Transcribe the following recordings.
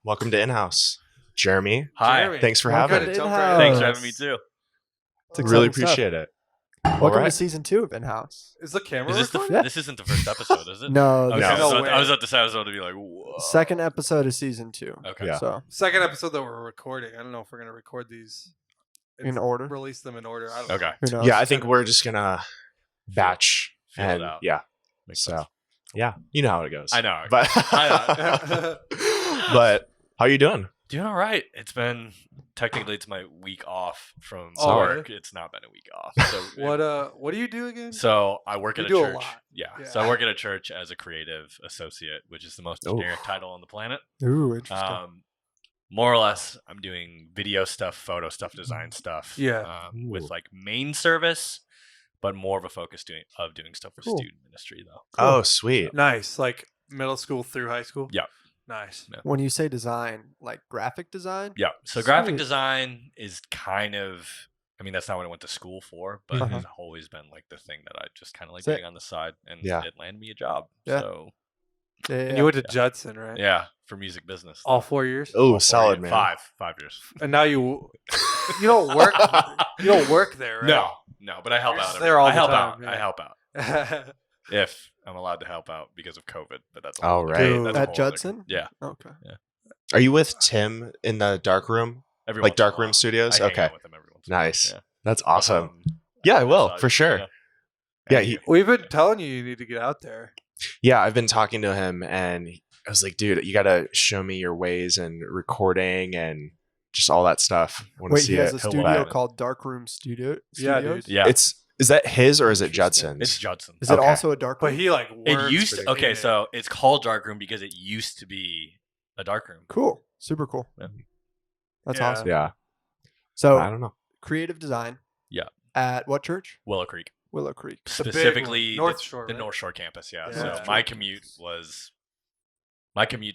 Welcome to InHaus, Jeremy. Hi. Jeremy. Thanks for Welcome having to me. InHaus. Thanks for having me too. It's Really exciting stuff. appreciate it. Welcome right. to season 2 of InHaus. Is the camera Is this recording? Yeah. this isn't the first episode, is it? No, Okay, this No. is No way. I was at the side. I was about to be like, whoa. second episode of season 2. Okay. Yeah. So Second episode that we're recording. I don't know if we're gonna record these in order. Release them in order. I don't Okay. Who knows? Yeah, I think we're just gonna batch Feel it and out. yeah. Makes So sense. yeah, you know how it goes. I know. But know. but how you doing? Doing all right. Technically it's my week off from Oh, work. It's not been a week off. So What do you do again? So I work You at a do a church. lot. Yeah. Yeah. So I work at a church as a creative associate, which is the most Oh. generic title on the planet. Ooh, interesting. More or less, I'm doing video stuff, photo stuff, design stuff. Yeah. With Ooh. like main service, but more of a focus doing stuff with Cool. student ministry though. Oh, sweet. Nice. Like middle school through high school? Yeah. Nice. Yeah. When you say design, like graphic design? Yeah. So graphic Sweet. design is kind of, I mean, that's not what I went to school for, but Uh-huh. it's always been like the thing that I just kind of like Sick. doing on the side, and Yeah. it landed me a job. Yeah. So Yeah, And you went to Judson, right? yeah, for music business. All 4 years? Oh, All solid, 4 man. years. 5 years. And now you don't work you don't work there, right? No, but I help You're out. just every- there all I the help time, out. yeah. I help out No. if I'm allowed to help out because of COVID. But that's Oh, right. Dude. That's a At whole other- Judson? Yeah. Okay. Are you with Tim in the dark room? Every Like once in a dark room while. studios? I hang Okay. out with him every once in a while. Nice. Yeah. That's awesome. Um, Yeah, I will, aside, for sure. Yeah. Yeah, Thank he- you. We've been telling you need to get out there. Yeah, I've been talking to him and I was like, dude, you got to show me your ways and recording and just all that stuff. I want to Wait, see he has it. a He'll studio love it. called Darkroom Studio. Yeah, Studios? dude. Yeah. Is that his or is it Judson's? It's Judson. Is it Okay. also a dark room? But he like It works used to, in okay, it. so it's called darkroom because it used to be a darkroom. Cool. Super cool. Yeah. That's Yeah. awesome. Yeah, So I don't know. creative design. Yeah. At what church? Willow Creek, Willow Creek. The big specifically one. North Shore, the right? North Shore campus. Yeah. Yeah. So Yeah. my commute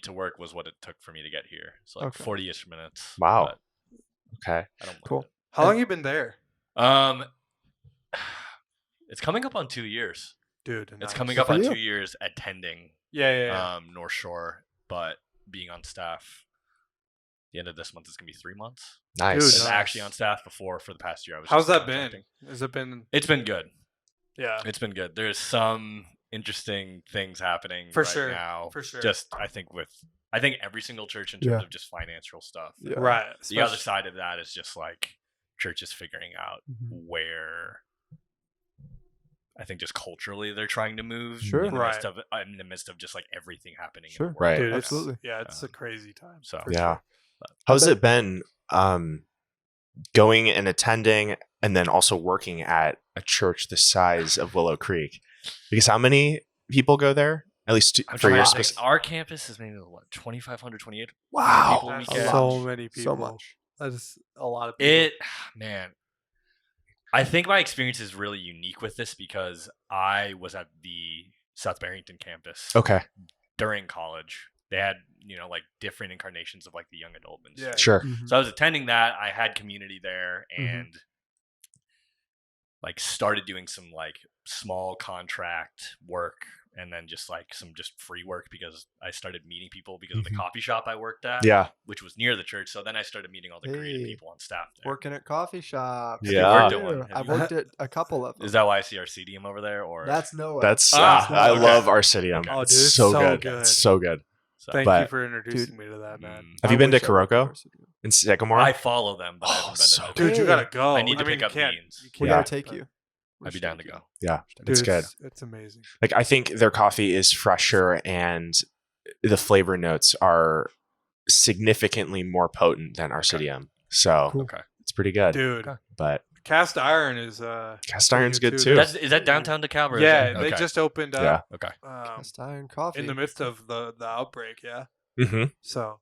to work was what it took for me to get here. So like Okay. 40-ish minutes. Wow. but Okay. I don't mind Cool. How long you been there? it. It's coming up on 2 years. Dude. It's nice. coming Good up for on you. 2 years attending Yeah. North Shore, but being on staff. The end of this month is gonna be 3 months. Nice. Dude, And nice. actually on staff before for the past year. I was. How's just that been? contracting. Has it been It's been good. Yeah. It's been good. There's some interesting things happening For right sure. now. For sure. Just I think every single church in terms Yeah. of just financial stuff. Yeah. Right. The other side of that is just like churches figuring out Mhm. where I think just culturally they're trying to move Sure. in Right. in the midst of just like everything happening. in Sure. the world. Right. Dude, it's, Absolutely. yeah, it's a crazy time. So for Yeah. sure. How's bet- it been going and attending and then also working at a church the size of Willow Creek? Because how many people go there? At least I'm for trying your to think. specific. Our campus is maybe what 2,500, 2,800 Wow. people a That's weekend. so many people. So much. That's a lot of people. Man, I think my experience is really unique with this because I was at the South Barrington campus Okay. during college. They had, like different incarnations of like the young adult ministry. Yeah. Sure. Mhm. So I was attending that. I had community there and like started doing some like small contract work and then just like some just free work because I started meeting people because of the Mhm. coffee shop I worked at, Yeah. which was near the church. So then I started meeting all the creative Hey. people on staff there. Working at coffee shops. Have you worked at one? Have I've you- worked at a couple of them. Is that why I see Arcedium over there? Or That's no way. That's Ah, I okay. love Arcedium. Okay. Oh, dude, It's it's so so good. good. It's so good. so, Thank But- you for introducing me to that, man. Have you I been to wish I worked at Kuroko Arcedium. in Sycamore? I follow them, but I Oh, haven't been so to them. Dude, you Hey. gotta go. I need to mean, pick you up can't- beans. you We Yeah. gotta take you. I'd be down to go. Yeah, Dude, it's good. It's amazing. Like I think their coffee is fresher and the flavor notes are significantly more potent than Arcedium. So Cool. Okay. it's pretty good. Dude, Okay. But cast iron is cast iron's good too. too. Is that downtown DeKalb? or is yeah, that- they okay. just opened Yeah. up Okay. Cast iron coffee. in the midst of the outbreak, yeah. Mm-hmm. So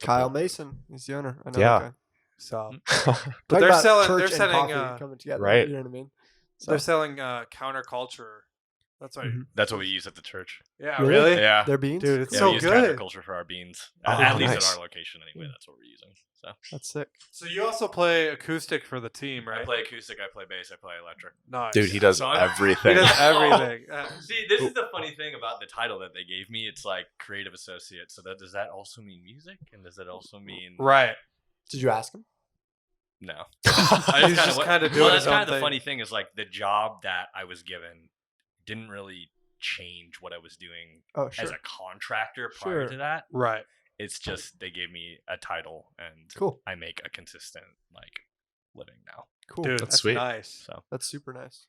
Kyle Mason, he's the owner. I know Yeah. that guy. So, Talk but they're about selling. church They're and selling. coffee coming together. right. You know what I mean? So, They're selling counterculture. That's right. Mhm. That's what we use at the church. Yeah, Really? really? Yeah. their beans. Dude, it's Yeah, so we use good. counterculture for our beans. Oh, At least nice. at our location, anyway. That's what we're using. So That's sick. So you also play acoustic for the team, I right? play acoustic, I play bass, I play electric. Nice. Dude, he does So I'm- everything. He does everything. See, this is the funny thing about the title that they gave me. It's like creative associate. So does that also mean music? And does it also mean Right. Did you ask him? no? He's just kinda doing Well, his that's kind own of the thing. funny thing is like the job that I was given didn't really change what I was doing Oh, sure. as a contractor prior Sure. to that. Right. It's just they gave me a title and Cool. I make a consistent like living now. Cool. Dude, That's that's sweet. nice. So That's super nice.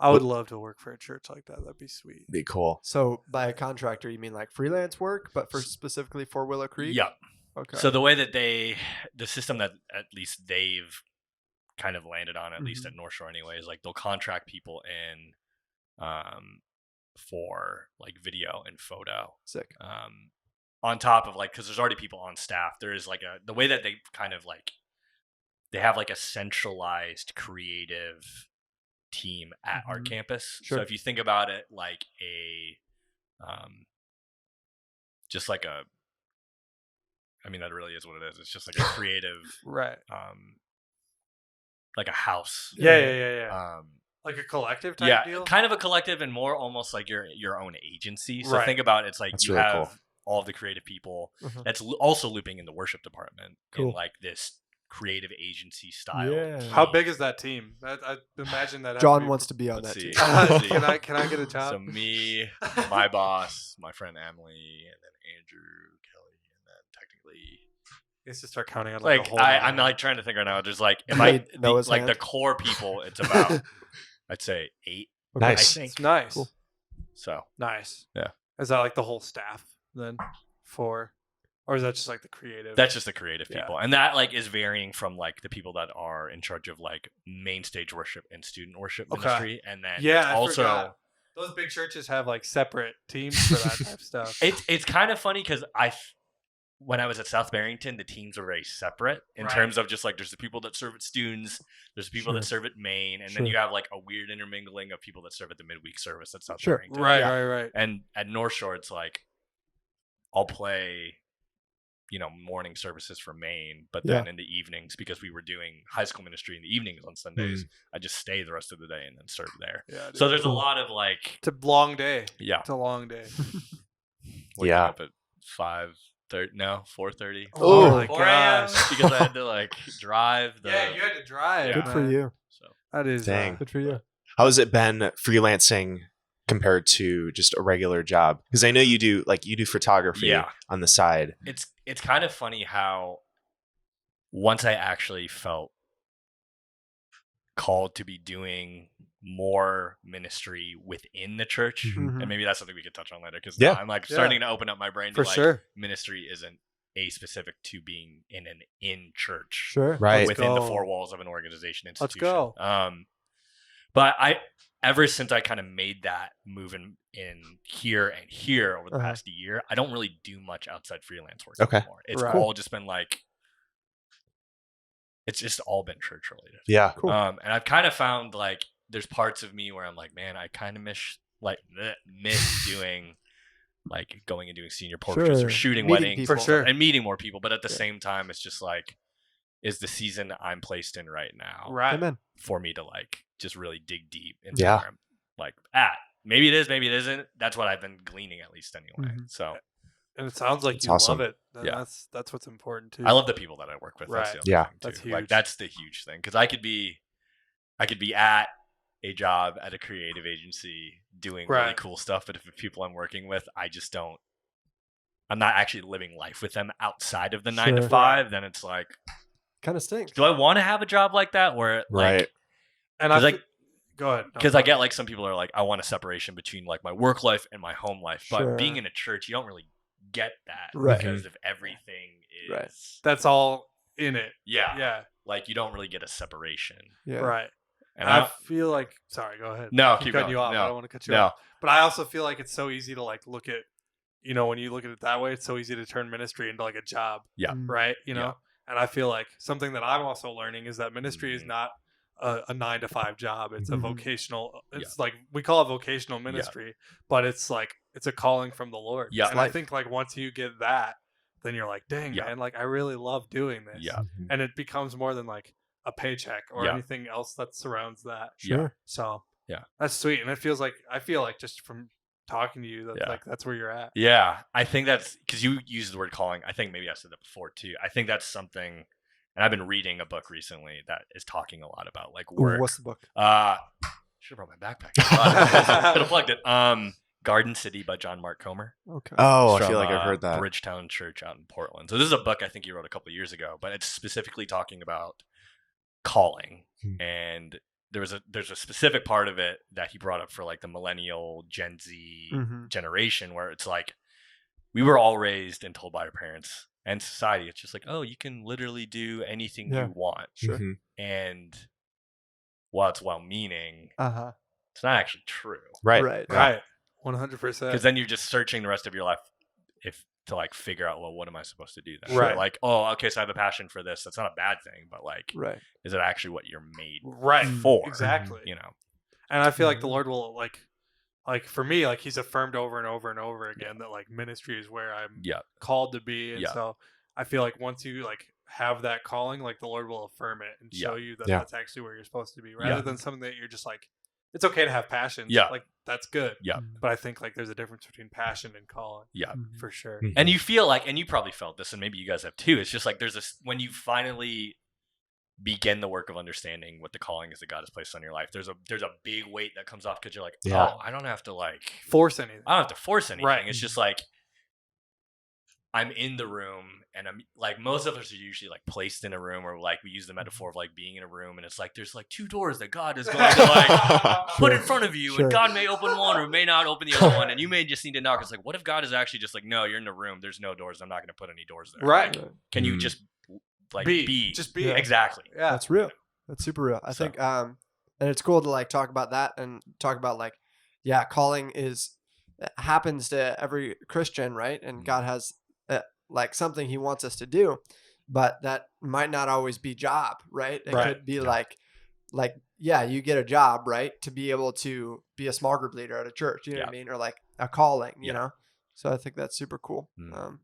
I would love to work for a church like that. That'd be sweet. Be cool. So by a contractor, you mean like freelance work, but for specifically for Willow Creek? yeah. Okay. So the way that the system that at least they've kind of landed on, at least Mhm. at North Shore anyway, is like they'll contract people in for like video and photo. Sick. On top of like, because there's already people on staff, there is like the way that they kind of like, they have like a centralized creative team at our Mhm. campus. Sure. So if you think about it like just like I mean, that really is what it is. It's just like a creative, Right. like a house. Yeah. Like a collective type Yeah, deal? kind of a collective and more almost like your own agency. So Right. think about it, it's like That's you really have cool. all of the creative people. Uh-huh. That's also looping in the worship department in Cool. like this creative agency style. Yeah. How big is that team? I imagine that. John wants to be on Let's that see. team. Let's see. Can I get a job? So me, my boss, my friend Emily, and then Andrew, Kelly, and then technically It's to start counting on like a whole I'm lot. like trying to think right now. There's like if You I made Noah's like hand? the core people, it's about I'd say 8. Okay. Nice. I think It's nice. Cool. so. Nice. Yeah. Is that like the whole staff then? Or is that just like the creative? That's just the creative Yeah. people, and that like is varying from like the people that are in charge of like main stage worship and student worship Okay. ministry, and then yeah. it's I also forgot. Those big churches have like separate teams for that type of stuff. it's kind of funny because when I was at South Barrington, the teams were very separate in Right. terms of just like there's the people that serve at students, there's the people that Sure. serve at main, and Sure. then you have like a weird intermingling of people that serve at the midweek service at South Sure. Barrington. Right. Yeah. Right. And at North Shore, it's like I'll play, morning services for Maine, but then in the evenings, because we were doing high school ministry in the evenings on Sundays, I just stay the rest of the day and then serve there. Yeah. Dude. So there's a Cool. lot of like, It's a long day. yeah, It's a long day. waking Yeah. up at 5:30, no, 4:30. Oh my 4 a.m. gosh. because I had to like drive. Yeah, you had to drive. Good for man. you. So That is Dang. Good for you. How has it been freelancing compared to just a regular job? Because I know you do photography yeah, on the side. it's kind of funny how once I actually felt called to be doing more ministry within the church, Mhm. and maybe that's something we could touch on later because Yeah. I'm like Yeah. starting to open up my brain to for like sure. ministry isn't a specific to being in an in church Sure. Right. within the go. 4 walls of an organization Let's institution. go. But ever since I kind of made that move in here and here over the Uh-huh. past year, I don't really do much outside freelance work Okay. anymore. It's Right. all just been like, it's just all been church related. Yeah. Cool. And I've kind of found like there's parts of me where I'm like, man, I kind of miss doing like going and doing senior portraits Sure. or shooting Meeting weddings people. For sure. and meeting more people. But at the Yeah. same time, it's just like, is the season I'm placed in right now Right. Amen. for me to like just really dig deep into Yeah. where I'm like at. Maybe it is, maybe it isn't. That's what I've been gleaning at least anyway. Mhm. So And it sounds like That's you awesome. love it. And Yeah. that's what's important too. I love the people that I work with. That's Right. the other Yeah. thing too. That's Like huge. that's the huge thing because I could be at a job at a creative agency doing really Right. cool stuff, but if the people I'm working with, I'm not actually living life with them outside of the 9 to Sure. 5. Then it's like, Kind of stinks. do I want to have a job like that where like Right. And 'cause, I like- go ahead. No, because go I get like some people are like, I want a separation between like my work life and my home life. But Sure. being in a church, you don't really get that Right. because of everything is Right. That's all in it. yeah, Yeah. like you don't really get a separation. Yeah. Right. And I I feel like sorry, go ahead. no, Keep keep cutting going. you off. No, I don't want to cut you no, off. But I also feel like it's so easy to like look at you know, when you look at it that way, it's so easy to turn ministry into like a job. Yeah. Right. You know, Yeah. and I feel like something that I'm also learning is that ministry is Mhm. not a 9 to 5 job. It's a Mhm. vocational. It's like we call it vocational ministry, but it's like it's a calling from the Lord. Yeah. And I think like once you get that, then you're like, dang Yeah. man, like I really love doing this. Yeah. Mhm. And it becomes more than like a paycheck or Yeah. anything else that surrounds that. Sure. So Yeah. that's sweet. And it feels like I feel like just from talking to you that Yeah. like that's where you're at. Yeah, I think that's because you used the word calling. I think maybe I said that before too. I think that's something, and I've been reading a book recently that is talking a lot about like Ooh, work. what's the book? Should have brought my backpack. Could have plugged it. Garden City by John Mark Comer. Okay. Oh, I From, feel like I've heard that. Bridgetown Church out in Portland. So this is a book I think he wrote a couple of years ago, but it's specifically talking about calling. And there's a specific part of it that he brought up for like the millennial Gen Z Mhm. generation, where it's like we were all raised and told by our parents and society, it's just like, oh, you can literally do anything Yeah. you want. Sure. Mhm. And while it's well-meaning, Uh-huh. it's not actually true. Right. Right. Yeah. Right. 100%. Because then you're just searching the rest of your life to like figure out, well, what am I supposed to do then? Right. Like, oh, okay, so I have a passion for this. That's not a bad thing, but like, Right. is it actually what you're made right. for? Exactly. You know? And I feel like the Mhm. Lord will like for me, like he's affirmed over and over and over again that like ministry is where I'm Yeah. called to be. And Yeah. so I feel like once you like have that calling, like the Lord will affirm it and show you that Yeah. that's actually where you're supposed to be, rather Yeah. than something that you're just like, it's okay to have passions. Yeah. Like that's good. Yeah. But I think like there's a difference between passion and calling Yeah. Mhm. for sure. Mhm. And you feel like, and you probably felt this, and maybe you guys have too. It's just like there's this, when you finally begin the work of understanding what the calling is that God has placed on your life, there's a big weight that comes off because you're like, Yeah. oh, I don't have to like, Force anything. I don't have to force anything. Right. It's just like I'm in the room, and I'm like, most of us are usually like placed in a room, or like we use the metaphor of like being in a room, and it's like there's like 2 doors that God is going to like put in front of you, Sure. and God may open one or may not open the other one, and you may just need to knock. It's like, what if God is actually just like, no, you're in the room, there's no doors, I'm not going to put any doors there. Right. Like, can you Mm. just like Be. Just be. Yeah. exactly? Yeah. That's real. That's super real. I So- think and it's cool to like talk about that and talk about like, yeah, calling happens to every Christian, right? And Mhm. God has like something he wants us to do, but that might not always be job, right? It Right. could be like yeah, you get a job, right? To be able to be a small group leader at a church, you know what I mean? Or like a calling, you Yeah. know? So I think that's super cool. Mm.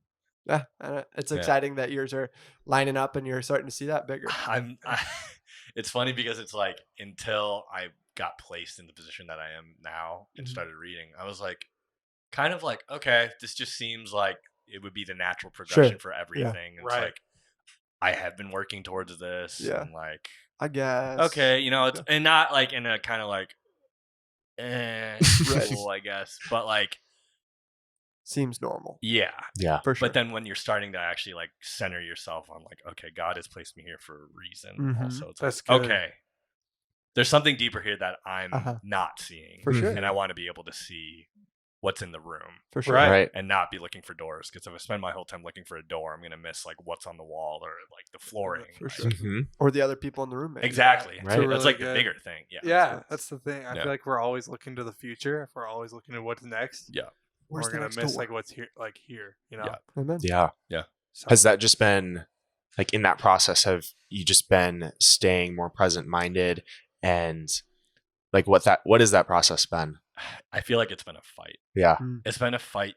Yeah, and it's Yeah. exciting that yours are lining up and you're starting to see that bigger. It's funny because it's like until I got placed in the position that I am now and Mhm. started reading, I was like, kind of like, okay, this just seems like it would be the natural progression for everything. And Right. It's like I have been working towards this, Yeah. and like, I guess. okay, you know, it's and not like in a kind of like, Right. cool, I guess, but like, Seems normal. yeah. Yeah. For sure. But then when you're starting to actually like center yourself on like, okay, God has placed me here for a reason. Mhm. Also, it's That's like, good. okay, there's something deeper here that I'm Uh-huh. not seeing, For sure. and I want to be able to see what's in the room For sure. Right. Right. and not be looking for doors. Because if I spend my whole time looking for a door, I'm gonna miss like what's on the wall or like the flooring. For Like, sure. Mhm. Or the other people in the room, maybe. Exactly. Right. That's Really like good. the bigger thing. Yeah. Yeah, that's the thing. I Yeah. feel like we're always looking to the future. If we're always looking at what's next, Yeah. Where's we're the gonna next miss door? like what's here, you know. Yeah. Amen. Yeah. So, Has that just been like in that process? Have you just been staying more present minded, and like what has that process been? I feel like it's been a fight. Yeah. It's been a fight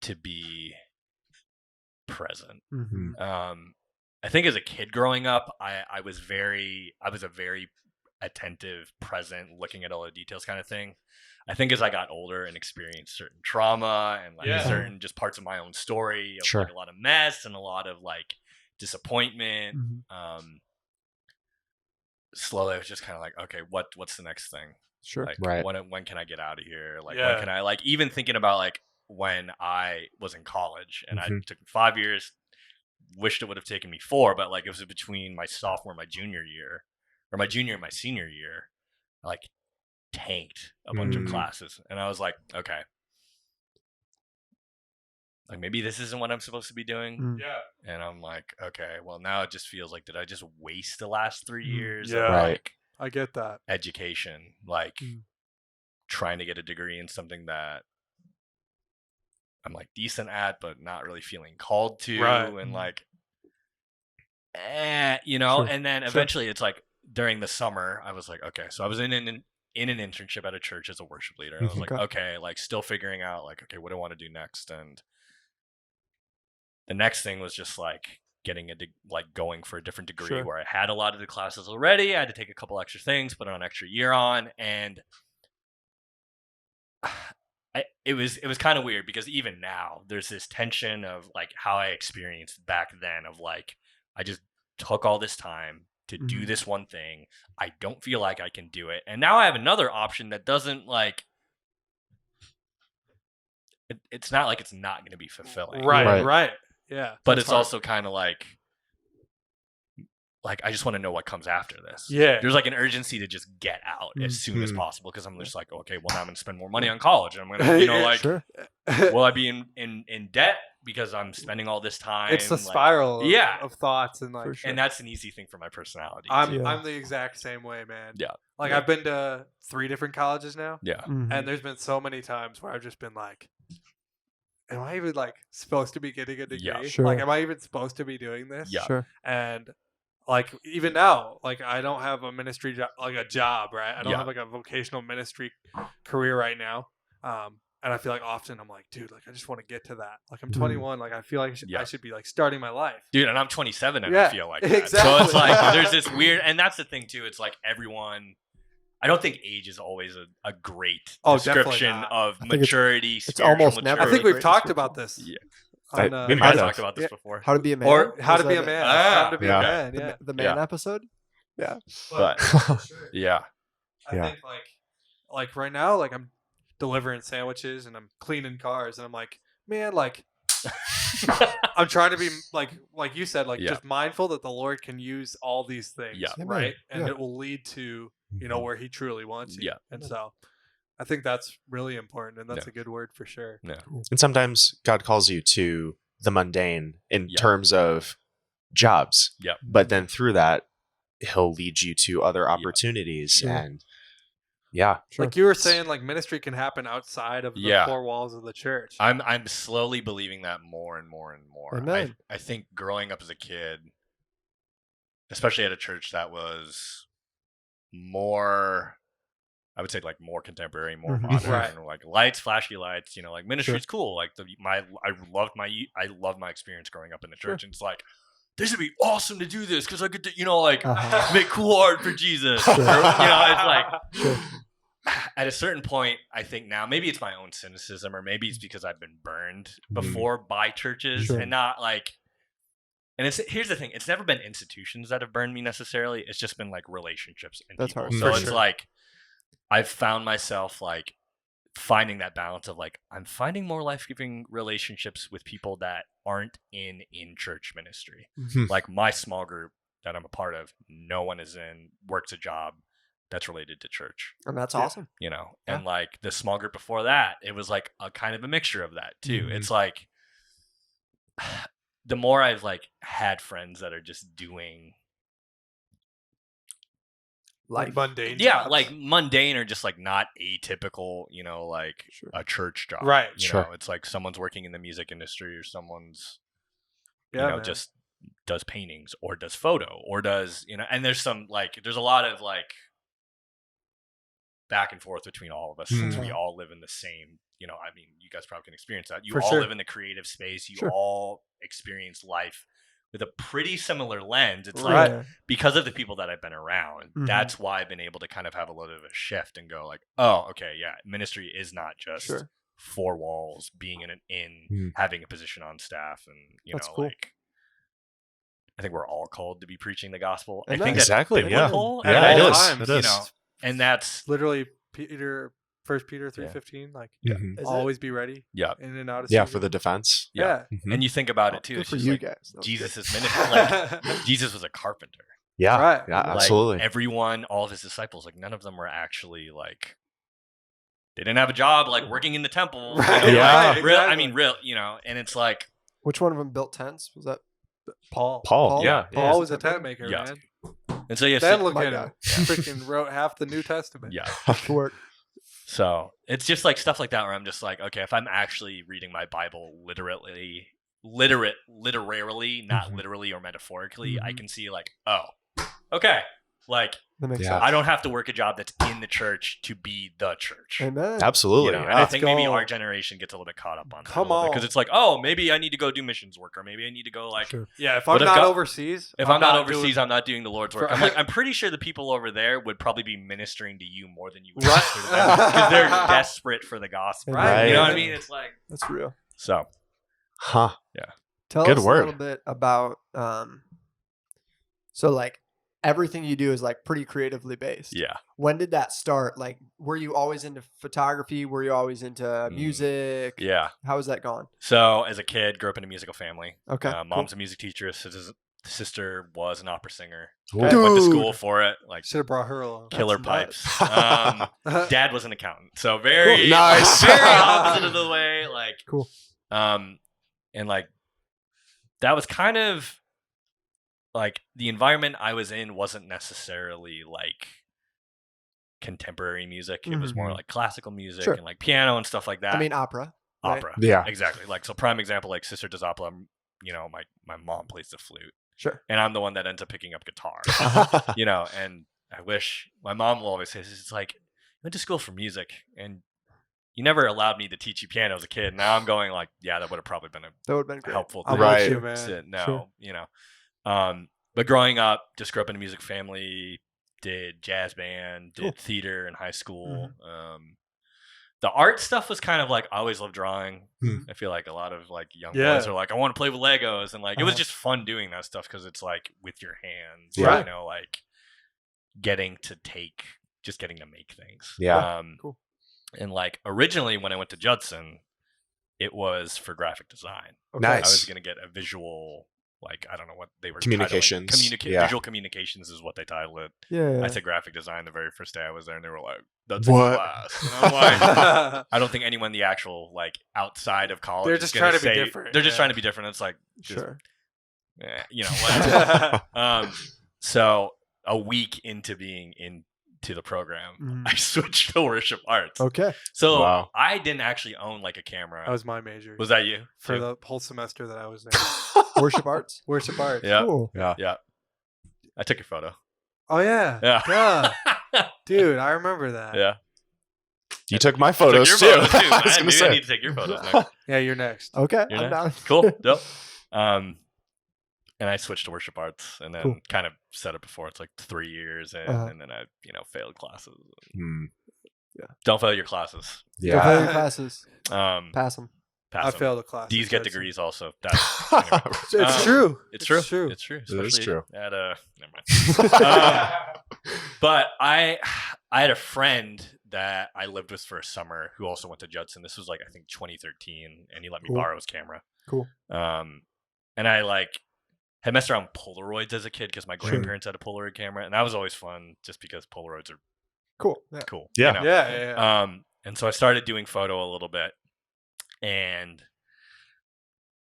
to be present. Mhm. I think as a kid growing up, I was a very attentive, present, looking at all the details kind of thing. I think as I got older and experienced certain trauma and like Yeah. certain just parts of my own story, of Sure. like a lot of mess and a lot of like disappointment. Mhm. Slowly I was just kind of like, okay, what's the next thing? Sure. Like Right. when can I get out of here? Like Yeah. when can I like even thinking about like when I was in college and I Mhm. took 5 years, wished it would have taken me 4, but like it was between my sophomore and my junior year, or my junior and my senior year, I like tanked a bunch of Mm. classes, and I was like, okay, like maybe this isn't what I'm supposed to be doing. Mm. yeah, And I'm like, okay, well now it just feels like, did I just waste the last 3 Mm. years Yeah. of Right. like I get that. education, like Mm. trying to get a degree in something that I'm like decent at, but not really feeling called to, Right. and like, you know. Sure. And then eventually, it's like during the summer, I was like, okay, so I was in an internship at a church as a worship leader. And I was like, okay, like still figuring out like, okay, what do I want to do next? And the next thing was just like getting like going for a different degree where I had a lot of the classes already. I had to take a couple extra things, put an extra year on, and it was kind of weird because even now there's this tension of like how I experienced back then of like I just took all this time to do this one thing. I don't feel like I can do it, and now I have another option that doesn't like. It's not like it's not going to be fulfilling, Right. Yeah, but it's also kind of like I just want to know what comes after this. Yeah, there's like an urgency to just get out as soon as possible because I'm just like, okay, well now I'm gonna spend more money on college, and I'm gonna, you know, like, will I be in debt because I'm spending all this time? It's the like, spiral of thoughts, and like, and that's an easy thing for my personality. I'm the exact same way, man. Yeah, like I've been to 3 different colleges now. Yeah, and there's been so many times where I've just been like, am I even like supposed to be getting a degree? Yeah, like, am I even supposed to be doing this? Yeah, and like even now, like I don't have a ministry job, like a job, right? I don't have like a vocational ministry career right now. And I feel like often I'm like, dude, like I just want to get to that. Like I'm 21, like I feel like I should be like starting my life, dude. And I'm 27, and I feel like that. Exactly. So it's like there's this weird, and that's the thing too. It's like everyone. I don't think age is always a great description of maturity. It's almost never. I think we've talked about this. Yeah. We might have talked about this before. How to be a man, or how to be a man. How to be a man. Yeah, the man episode. Yeah, but yeah, I think like right now, like I'm delivering sandwiches and I'm cleaning cars, and I'm like, man, like I'm trying to be like you said, like just mindful that the Lord can use all these things, right? And it will lead to where He truly wants you. Yeah, and so. I think that's really important, and that's a good word for sure. Yeah. And sometimes God calls you to the mundane in terms of jobs. Yeah. But then through that, He'll lead you to other opportunities. And like you were saying, like ministry can happen outside of the 4 walls of the church. I'm slowly believing that more and more and more. Amen. I think growing up as a kid, especially at a church that was more, I would say like more contemporary, more modern, like lights, flashy lights, like ministry's cool. Like I loved my experience growing up in the church. And it's like, this would be awesome to do this because I could do, make cool art for Jesus. It's like at a certain point, I think now maybe it's my own cynicism, or maybe it's because I've been burned before by churches and not like. And here's the thing: it's never been institutions that have burned me necessarily. It's just been like relationships and That's people. hard. So it's like. I've found myself like finding that balance of like I'm finding more life-giving relationships with people that aren't in church ministry. Like my small group that I'm a part of, no one is works a job that's related to church. And that's awesome. And like the small group before that, it was like a kind of a mixture of that too. It's like the more I've like had friends that are just doing like mundane jobs. Like mundane or just like not atypical, like a church job, right? You know, it's like someone's working in the music industry, or someone's just does paintings or does photo or does and there's some like there's a lot of like back and forth between all of us since we all live in the same I mean you guys probably can experience that. You all live in the creative space, you all experience life with a pretty similar lens. It's like because of the people that I've been around, that's why I've been able to kind of have a little bit of a shift and go like, oh, okay, ministry is not just 4 walls, being in an inn, having a position on staff, and that's cool. Like I think we're all called to be preaching the gospel. I think exactly, it is. And that's literally Peter. 1 Peter 3:15, like always be ready. Yeah, in and out of season. For the defense. Yeah, and you think about it too. Good it's for just you like guys. Jesus' ministry. Like Jesus was a carpenter. Yeah, right. Yeah, like, absolutely. Everyone, all of his disciples, like none of them were actually like they didn't have a job like working in the temple. Right. Real. I mean, real. And it's like which one of them built tents? Was that Paul? Yeah, Paul was a tent maker, man. And so then look at him. Freaking wrote half the New Testament. Yeah. work. So it's just like stuff like that where I'm just like, okay, if I'm actually reading my Bible literally, not literally or metaphorically, I can see like, oh, okay, like That makes Yeah. sense. I don't have to work a job that's in the church to be the church. Amen. Absolutely. You know, and Yeah. I think maybe go. our generation gets a little bit caught up on that. Come because on. it's like, oh, maybe I need to go do missions work, or maybe I need to go like. Sure. Yeah, if But I'm if not God- overseas, If I'm not not overseas, doing- I'm not doing the Lord's work. For- I'm like, I'm pretty sure the people over there would probably be ministering to you more than you would Right. minister to them because they're desperate for the gospel. Right. You know what I Right. mean? It's like That's real. so. Huh. Tell Good us word. a little bit about so like everything you do is like pretty creatively based. Yeah. When did that start? Like were you always into photography? Were you always into music? Yeah. How was that going? So as a kid, grew up in a musical family. Okay. Mom's a music teacher. Sister was an opera singer. Ooh. Went to Dude. school for it. Like should have brought her along. killer That's pipes. Dad was an accountant, so very Cool. Nice. very opposite of the way. Like Cool. and like that was kind of like the environment I was in wasn't necessarily like contemporary music. It was more like classical music Sure. and like piano and stuff like that. I mean opera. right? opera. Yeah. Exactly. Like so prime example, like sister does opera, you know, my mom plays the flute. Sure. And I'm the one that ends up picking up guitar. You know, and I wish my mom will always say this, it's like, I went to school for music and you never allowed me to teach you piano as a kid. Now I'm going like, yeah, that would have probably been That would have been a great. helpful I'm thing. Right. with you, man. to know, Sure. you know. But growing up, just grew up in a music family, did jazz band, did Cool. theater in high school. The art stuff was kind of like, I always loved drawing. I feel like a lot of like young Yeah. boys are like, I want to play with Legos. And like, it was Uh-huh. just fun doing that stuff because it's like with your hands, Yeah. you know, like getting to make things. Yeah. Cool. And like originally when I went to Judson, it was for graphic design. Okay. I Nice. was going to get a visual, like, I don't know what they were Communications. titling. Yeah. Visual communications is what they titled it. Yeah. I said graphic design the very first day I was there, and they were like, "That's What? a class." And I'm like, I don't think anyone the actual like outside of college. They're is just gonna trying to be say- different, They're just yeah. trying to be different. It's like, just, Sure. you know, whatever. So a week into being into the program, Mhm. I switched to worship arts. Okay. So Wow. I didn't actually own like a camera. That was my major. Was that you? for too? the whole semester that I was there. Worship arts. Worship art. Yeah. Cool. Yeah. Yeah. I took your photo. Oh yeah. Yeah. Dude, I remember that. Yeah. You took my I took photos your too. photos, too. I was gonna Maybe I say. need to take your photos next. Yeah, you're next. Okay. You're next? I'm down. Cool. Dope. And I switched to worship arts and then Cool. kind of said it before. It's like 3 years in, Uh-huh. and then I, failed classes. Hmm. Don't fail your classes. Go Yeah. fail your classes. Pass Pass them. I 'em. failed a class. D's at get Judson. degrees also. That's, anyway. It's true. It's true. It's true. It's true. It is Especially true. At never mind. But I had a friend that I lived with for a summer who also went to Judson. This was like I think 2013, and he let me Cool. borrow his camera. Cool. And I like had messed around with Polaroids as a kid because my Sure. grandparents had a Polaroid camera, and that was always fun just because Polaroids are Cool. Yeah. cool. Yeah. You know? Yeah. And so I started doing photo a little bit, and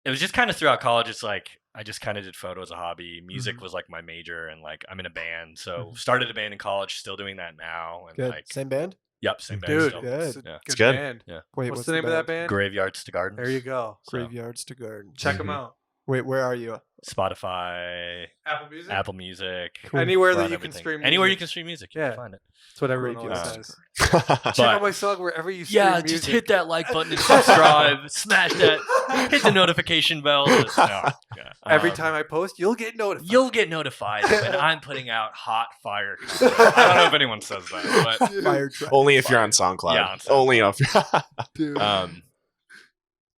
it was just kind of throughout college. It's like I just kind of did photo as a hobby. Music Mhm. was like my major, and like I'm in a band, so Mhm. started a band in college. Still doing that now, and Good. like Same band? yep, same band. Dude, Still. Good. it's a Yeah. good It's good. band. Wait, What's the name of that band? Graveyards to Gardens. There you go. So, Graveyards to Garden. Check Mhm. them out. Wait, where are you? Spotify, Apple Music. Apple Music, Cool. Anywhere we're that on you can everything. stream. Anywhere you music. can stream music, you Yeah. can find it. That's what everyone always Graveyards. says. Check But- out my song wherever you stream music. just hit that like button and subscribe. Smash that. Hit the notification bell. Just, no, yeah. Every time I post, you'll get notified. You'll get notified when I'm putting out hot fire content. I don't know if anyone says that, but Fire truck. Only if you're on SoundCloud. Yeah, on SoundCloud. Only if Dude.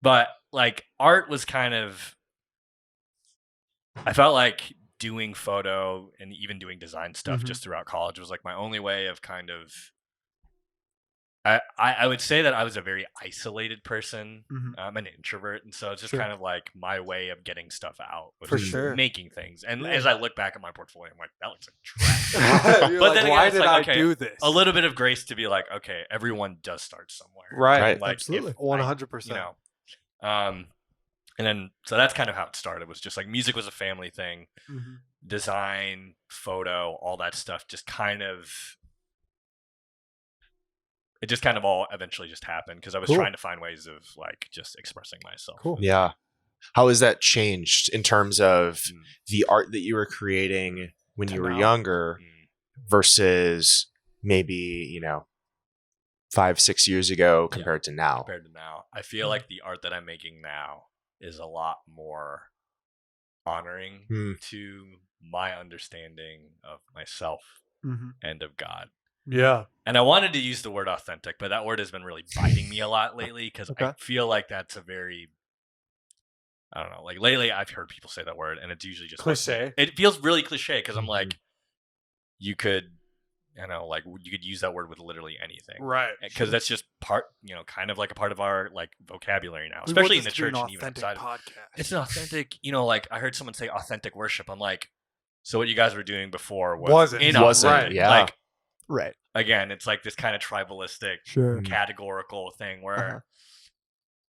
but like art was kind of, I felt like doing photo and even doing design stuff Mhm. just throughout college was like my only way of kind of, I would say that I was a very isolated person. Mhm. I'm an introvert, and so it's just Sure. kind of like my way of getting stuff out was For just sure. making things. And Yeah. as I look back at my portfolio, I'm like, that looks like trash. You're But like, then again, why it's did like, I okay, do this? A little bit of grace to be like, okay, everyone does start somewhere. Right. Like, Absolutely. if I- 100%. you know, and then so that's kind of how it started. Was just like music was a family thing, Mhm. design, photo, all that stuff. Just kind of it just kind of all eventually just happened because I was Cool. trying to find ways of like just expressing myself. Cool. Yeah. How has that changed in terms of the art that you were creating when you were Now. younger versus maybe, 5-6 years ago compared to now? Compared to now, I feel like the art that I'm making now is a lot more honoring to my understanding of myself and of God. Yeah. And I wanted to use the word authentic, but that word has been really biting me a lot lately because I feel like that's a very, I don't know, like lately I've heard people say that word and it's usually just Cliche. It feels really cliche because I'm like, you could, like you could use that word with literally anything. Right. Because that's just part, kind of like a part of our like vocabulary now, We especially want in the this to be church an and even authentic outside. podcast. It's an authentic, like I heard someone say authentic worship. I'm like, so what you guys were doing before Wasn't. inauthentic. Yeah. Like, Right. again, it's like this kind of tribalistic, Sure. categorical thing where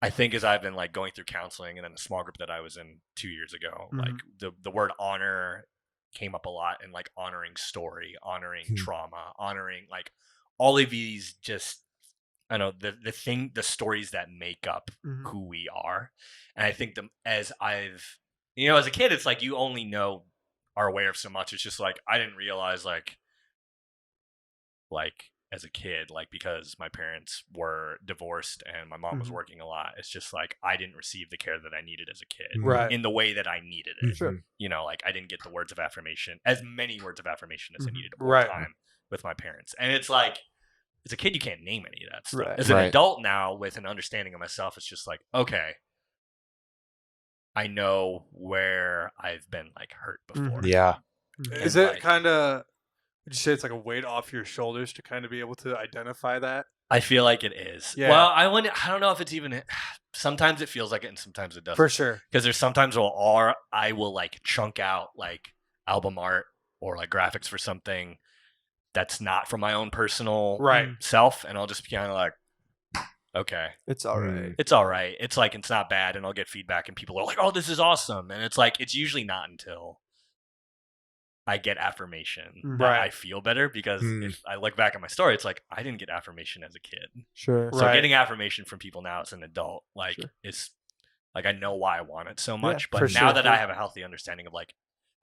I think as I've been like going through counseling and then the small group that I was in 2 years ago, like the word honor came up a lot and like honoring story, honoring trauma, honoring like all of these just, I know the stories that make up who we are. And I think as I've, as a kid, it's like you only are aware of so much. It's just like, I didn't realize like as a kid, like because my parents were divorced and my mom was working a lot, it's just like I didn't receive the care that I needed as a kid in the way that I needed it. Sure. Like I didn't get the words of affirmation, as many words of affirmation as I needed all the time with my parents. And it's like, as a kid, you can't name any of that stuff. Right. As an adult now, with an understanding of myself, it's just like, okay, I know where I've been like hurt before. Yeah. Is it kind of, would you say it's like a weight off your shoulders to kind of be able to identify that? I feel like it is. Yeah. Well, I don't know if it's even. Sometimes it feels like it, and sometimes it doesn't. For sure. Because there's sometimes I will like chunk out like album art or like graphics for something that's not from my own personal self, and I'll just be kind of like, okay, it's all right. It's all right. It's like it's not bad, and I'll get feedback, and people are like, "Oh, this is awesome," and it's like it's usually not until I get affirmation that I feel better, because if I look back at my story, it's like I didn't get affirmation as a kid. Sure. So getting affirmation from people now as an adult, like it's like I know why I want it so much. But now that I have a healthy understanding of like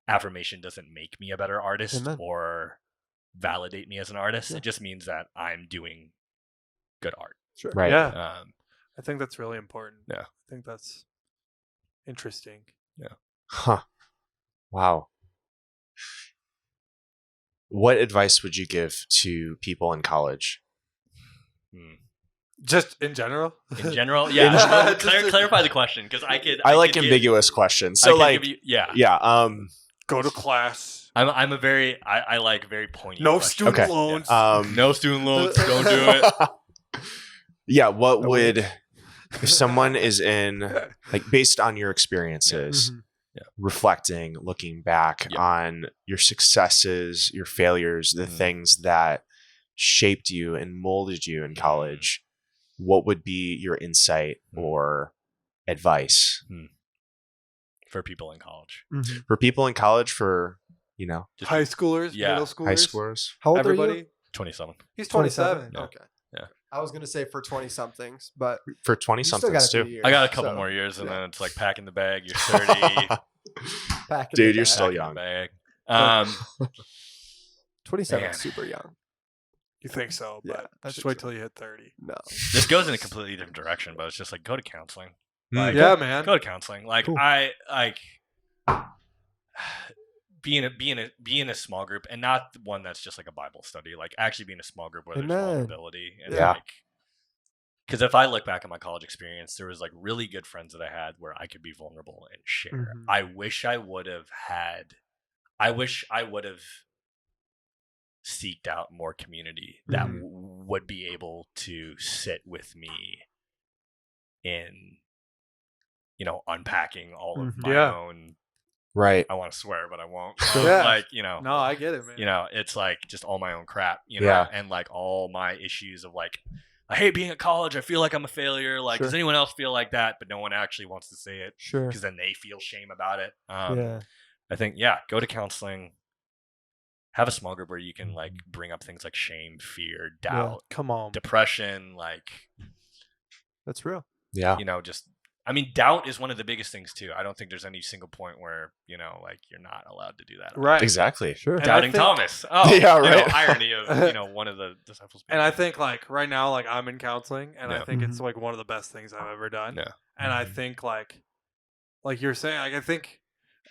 affirmation doesn't make me a better artist or validate me as an artist. It just means that I'm doing good art. Sure. Right. Yeah. I think that's really important. Yeah. I think that's interesting. Yeah. Huh. Wow. What advice would you give to people in college? Just in general? In general? Yeah. Clarify the question, because I like ambiguous questions. So like, yeah. Go to class. I'm a very, I like very pointy. No questions. student loans. No student loans. Don't do it. Yeah. What would, if someone is in, like, based on your experiences, reflecting, looking back on your successes, your failures, the things that shaped you and molded you in college, what would be your insight or advice for people in college? For people in college, for, just high schoolers, middle schoolers, high schoolers. How old everybody? are you? 27. He's 27. Yeah. Okay. Yeah. I was gonna say for 20 somethings, but For 20 you still somethings got a too. few years, I got a couple so, more years, and then it's like packing the bag. You're 30. back in Dude, the you're day. still Packing young. the bag. 27 Man. is super young. You think so, Yeah, but I just think wait so. till you hit 30. No. This goes in a completely different direction, but it's just like go to counseling. Like, Yeah, man. go to counseling. Like Cool. I like be in a small group, and not one that's just like a Bible study. Like actually be in a small group where there's Amen. vulnerability and Yeah. like. Because if I look back at my college experience, there was like really good friends that I had where I could be vulnerable and share. Mhm. I wish I would have seeked out more community that would be able to sit with me in, unpacking all of my own. Right. I want to swear, but I won't. Yeah. Like, No, I get it, man. it's like just all my own crap, Yeah. and like all my issues of like, I hate being at college. I feel like I'm a failure. Like, Sure. does anyone else feel like that? But no one actually wants to say it Sure. because then they feel shame about it. Yeah. I think, go to counseling. have a small group where you can like bring up things like shame, fear, doubt, Come on. depression, like That's real. Yeah. just I mean, doubt is one of the biggest things too. I don't think there's any single point where, like you're not allowed to do that. Right. Exactly. Sure. And Doubting I think- Thomas. Oh, Yeah, right. irony of, one of the disciples. And I think like right now, like I'm in counseling, and I Yeah. think it's like one of the best things I've ever done. Yeah. And I think like you're saying, like I think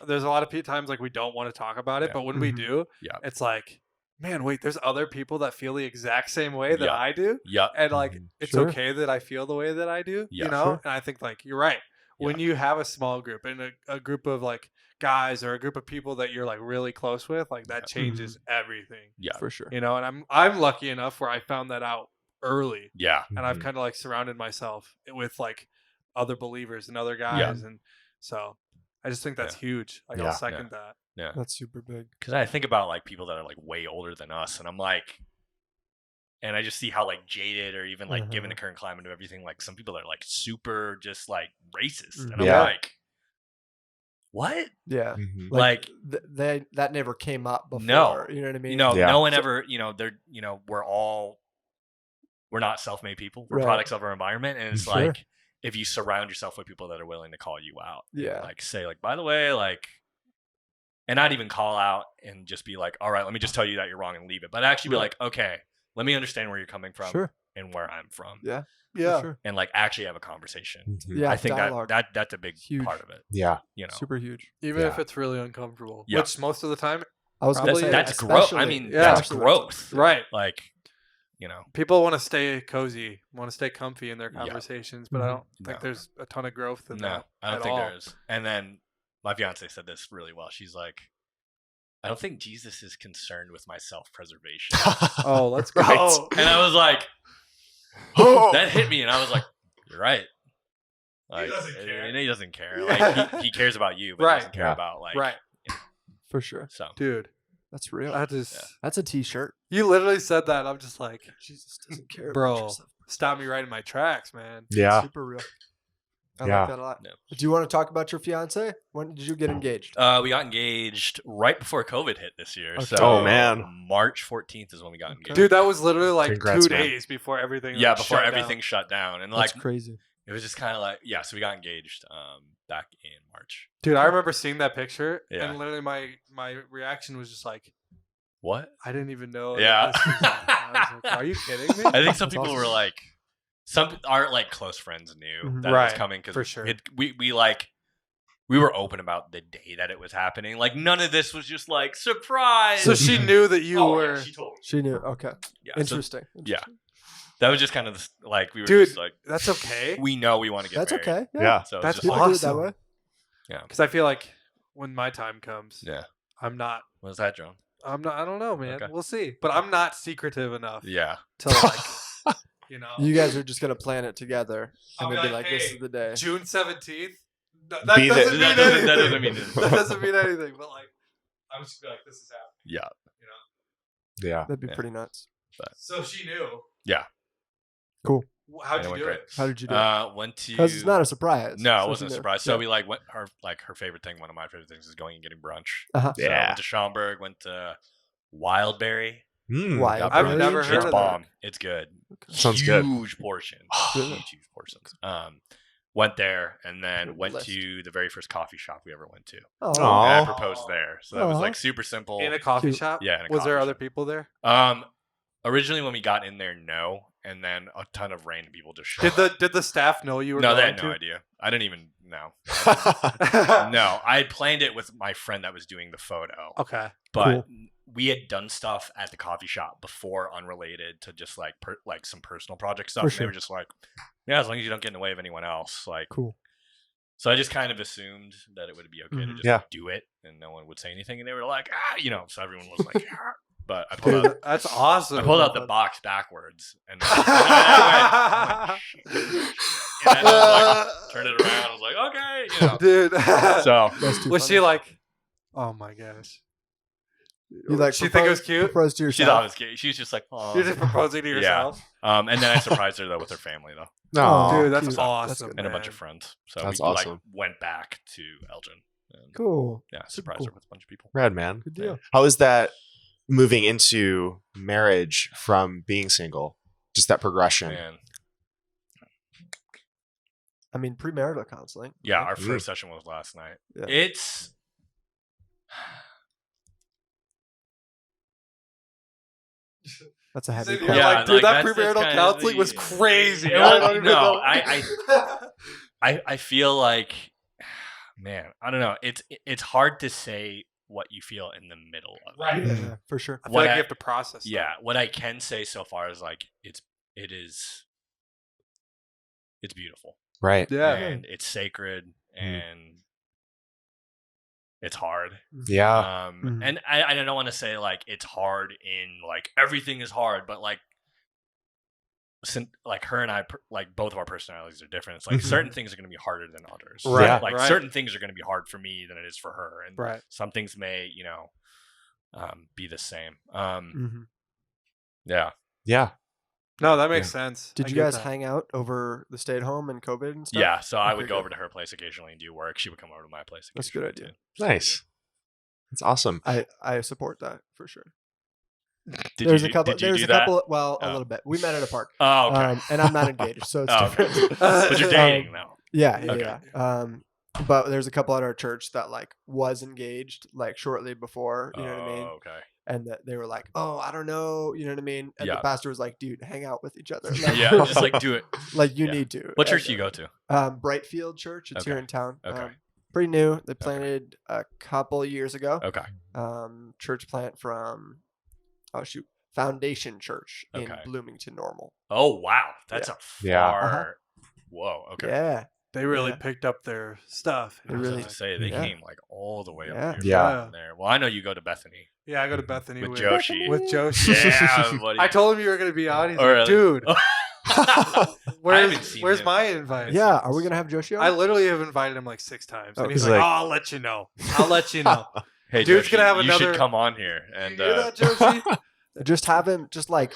there's a lot of times like we don't want to talk about it, Yeah. but when we do, Yeah. it's like, man, wait, there's other people that feel the exact same way that Yeah. I do, yeah. and like it's Sure. okay that I feel the way that I do, Yeah, you know. sure. And I think like you're right. When you have a small group and a group of like guys or a group of people that you're like really close with, like that changes everything. Yeah. For sure. You know, and I'm lucky enough where I found that out early, Yeah. and I've kind of like surrounded myself with like other believers and other guys, and so I just think that's huge. Like Yeah. I'll second that. Yeah. That's super big. Because I think about like people that are like way older than us, and I'm like, and I just see how like jaded or even like given the current climate of everything, like some people are like super just like racist, and I'm Yeah. like, what? Yeah. Like they that never came up before. No. You know what I mean? Yeah. No one ever, they're, we're not self-made people. We're Right. products of our environment, and it's Sure. like if you surround yourself with people that are willing to call you out, and, Yeah. like say like, by the way, like. And not even call out and just be like, all right, let me just tell you that you're wrong and leave it. But actually be like, okay, let me understand where you're coming from Sure. and where I'm from. Yeah. Yeah. For sure. And like actually have a conversation. Yeah. I think dialogue. that's a big Huge. part of it. Yeah. Super huge. Even if Yeah. it's really uncomfortable, Yeah. which most of the time, I was gonna Probably- say That's growth. I especially- mean, yeah. that's especially when it's- growth. right? Like, People want to stay cozy, want to stay comfy in their Yeah. conversations, but I don't think No. there's a ton of growth in no, that. I don't at think all. there is. And then my fiance said this really well. She's like, I don't think Jesus is concerned with my self-preservation. Oh, let's go. Right. And I was like, that hit me, and I was like, you're right. Like, doesn't care. and he doesn't care. Like he cares about you, but Right. he doesn't care Yeah. about like Right, For sure. So dude. That's real. That is. Yeah. That's a t-shirt. You literally said that. I'm just like, Jesus doesn't care Bro. about yourself. stop me right in my tracks, man. Yeah. Super real. I Yeah. like that a lot. No. Do you want to talk about your fiance? When did you get engaged? we got engaged right before COVID hit this year. Okay. So Oh, man. March 14th is when we got engaged. Dude, that was literally like Congrats, 2 man. days before everything. Yeah, like, before shut everything down. shut down, and That's like crazy. it was just kind of like so we got engaged back in March. Dude, I remember seeing that picture, Yeah. and literally my reaction was just like, What? I didn't even know. that Yeah. this was I was like, are you kidding me? I think some That's people awesome. were like, some our like close friends knew Mhm. that it was Right, coming because for sure. we were open about the day that it was happening. Like none of this was just like surprise. So she knew that you Oh, were. Yeah, she told me. She knew. Okay. Yeah, so Interesting. yeah. that was just kind of like we were Dude, just like that's okay. we know we want to get That's married. okay. Yeah. So it's That's just People like, do it that awesome. way. Because I feel like when my time comes, yeah. I'm not. What's that, John? I don't know, man. Okay. We'll see. But I'm not secretive enough Yeah. to like, you know. You guys are just gonna plan it together I'll and be then be like, like, "This "Hey, is the day." June 17th. That Be there. doesn't mean That doesn't- anything. that doesn't mean anything. That doesn't mean anything. But like, I'm just gonna be like, this is happening. Yeah. You know. Yeah. That'd be Yeah. pretty nuts. So she knew. Yeah. Cool. How'd And it you went do great. it? How did you do it? Went to Because it's not a surprise. No, So it wasn't she a knew. surprise. So Yeah. we like went her favorite thing. One of my favorite things is going and getting brunch. Uh-huh. So Yeah. went to Schaumburg. Went to Wildberry. Why? Got I've brunch. never heard It's of that. bomb. It's good. Sounds good. Huge portions. Really? Huge portions. Went there and then Good went list. to the very first coffee shop we ever went to. Oh. Aw. And I proposed there. So that was Aw. like super simple. In a coffee Cute. shop? Yeah, in a Was there coffee other shop. people there? Originally when we got in there, no. And then a ton of random people just showed Did up. the staff know you were No, they going had no to? idea. I didn't even know. No, I had planned it with my friend that was doing the photo. Okay. But we had done stuff at the coffee shop before, unrelated to just like some personal project stuff. For And they sure. were just like, yeah, as long as you don't get in the way of anyone else. Like, Cool. so I just kind of assumed that it would be okay to Mhm. just Yeah. do it, and no one would say anything. And they were like, so everyone was like, ah. But I pulled Dude, out. That's awesome. I pulled out the box backwards, and then I went, shit. And then I was like, turned it around. I was like, okay, Dude. So That's too Was funny. she like, oh my gosh. You like she think it was cute? Proposed to she yourself. thought it was cute. She was just like, oh. You're just proposing to Yeah. yourself? And then I surprised her though with her family though, No. Dude, that's cute. awesome. good. and a bunch of man. friends. So That's we like awesome. went back to Elgin. And, Cool. yeah, Super surprised cool. her with a bunch of people. Rad, man. Good deal. How is that moving into marriage from being single, just that progression. Man. I mean, premarital counseling. Yeah, right? our first session was last night. Yeah. It's That's a heavy. You're call. Yeah, like, dude, like, that that's premarital kind of counseling the- was crazy. It I was- don't even no, know. I feel like, man, I don't know. It's hard to say what you feel in the middle of it. Yeah, for sure. I feel What like I- you have to process. Yeah, what I can say so far is like it's beautiful. Right. that. Yeah. And it's sacred and it's hard. Yeah. And I don't want to say like it's hard in like everything is hard, but like her and I, like both of our personalities are different. It's like certain things are going to be harder than others. Right, Yeah. Like right. certain things are going to be hard for me than it is for her, and Right. some things may, be the same. Mhm. Yeah. Yeah. No, that makes sense. Did I you get guys that. hang out over the stay at home and COVID and stuff? Yeah. So I Okay, would go good. over to her place occasionally and do work. She would come over to my place. That's a good occasionally, idea. Nice. That's awesome. I support that for sure. too. There's a couple. Did you There's do a that? couple. Well, a Oh. little bit. We met at a park. Oh, okay. And I'm not engaged, so it's Oh, different. okay. But you're dating now. Yeah, Okay. yeah. But there's a couple at our church that like was engaged like shortly before. You know what I mean? Okay. And that they were like, "Oh, I don't know," you know what I mean? And Yeah. the pastor was like, "Dude, hang out with each other. Like, Yeah. Just like do it. like you yeah. need to." What church And, do you go to? Brightfield Church. It's here Okay. in town. Okay. Pretty new. They planted a couple years ago. Okay. Church plant from Foundation Church in Okay. Bloomington Normal. Oh wow, that's a far. Yeah. Whoa. Okay. Yeah. They really Yeah. picked up their stuff. They I was really- about to say they Yeah. came like all the way Yeah. up here. Yeah. from there. Well, I know you go to Bethany Yeah, I go to Bethany with Joshi. With Joshi. Yeah, buddy. I told him you were going to be on. He's Oh, like, really? dude, I where's haven't seen where's him. my invite? Yeah. Are we gonna have Joshi on? I literally have invited him like 6 times, Oh, and he's he's like, like- "Oh, I'll let you know. I'll let you know." Hey, Dude's Joshi, gonna have You another- should come on here and you hear that, Joshi? Just have him just like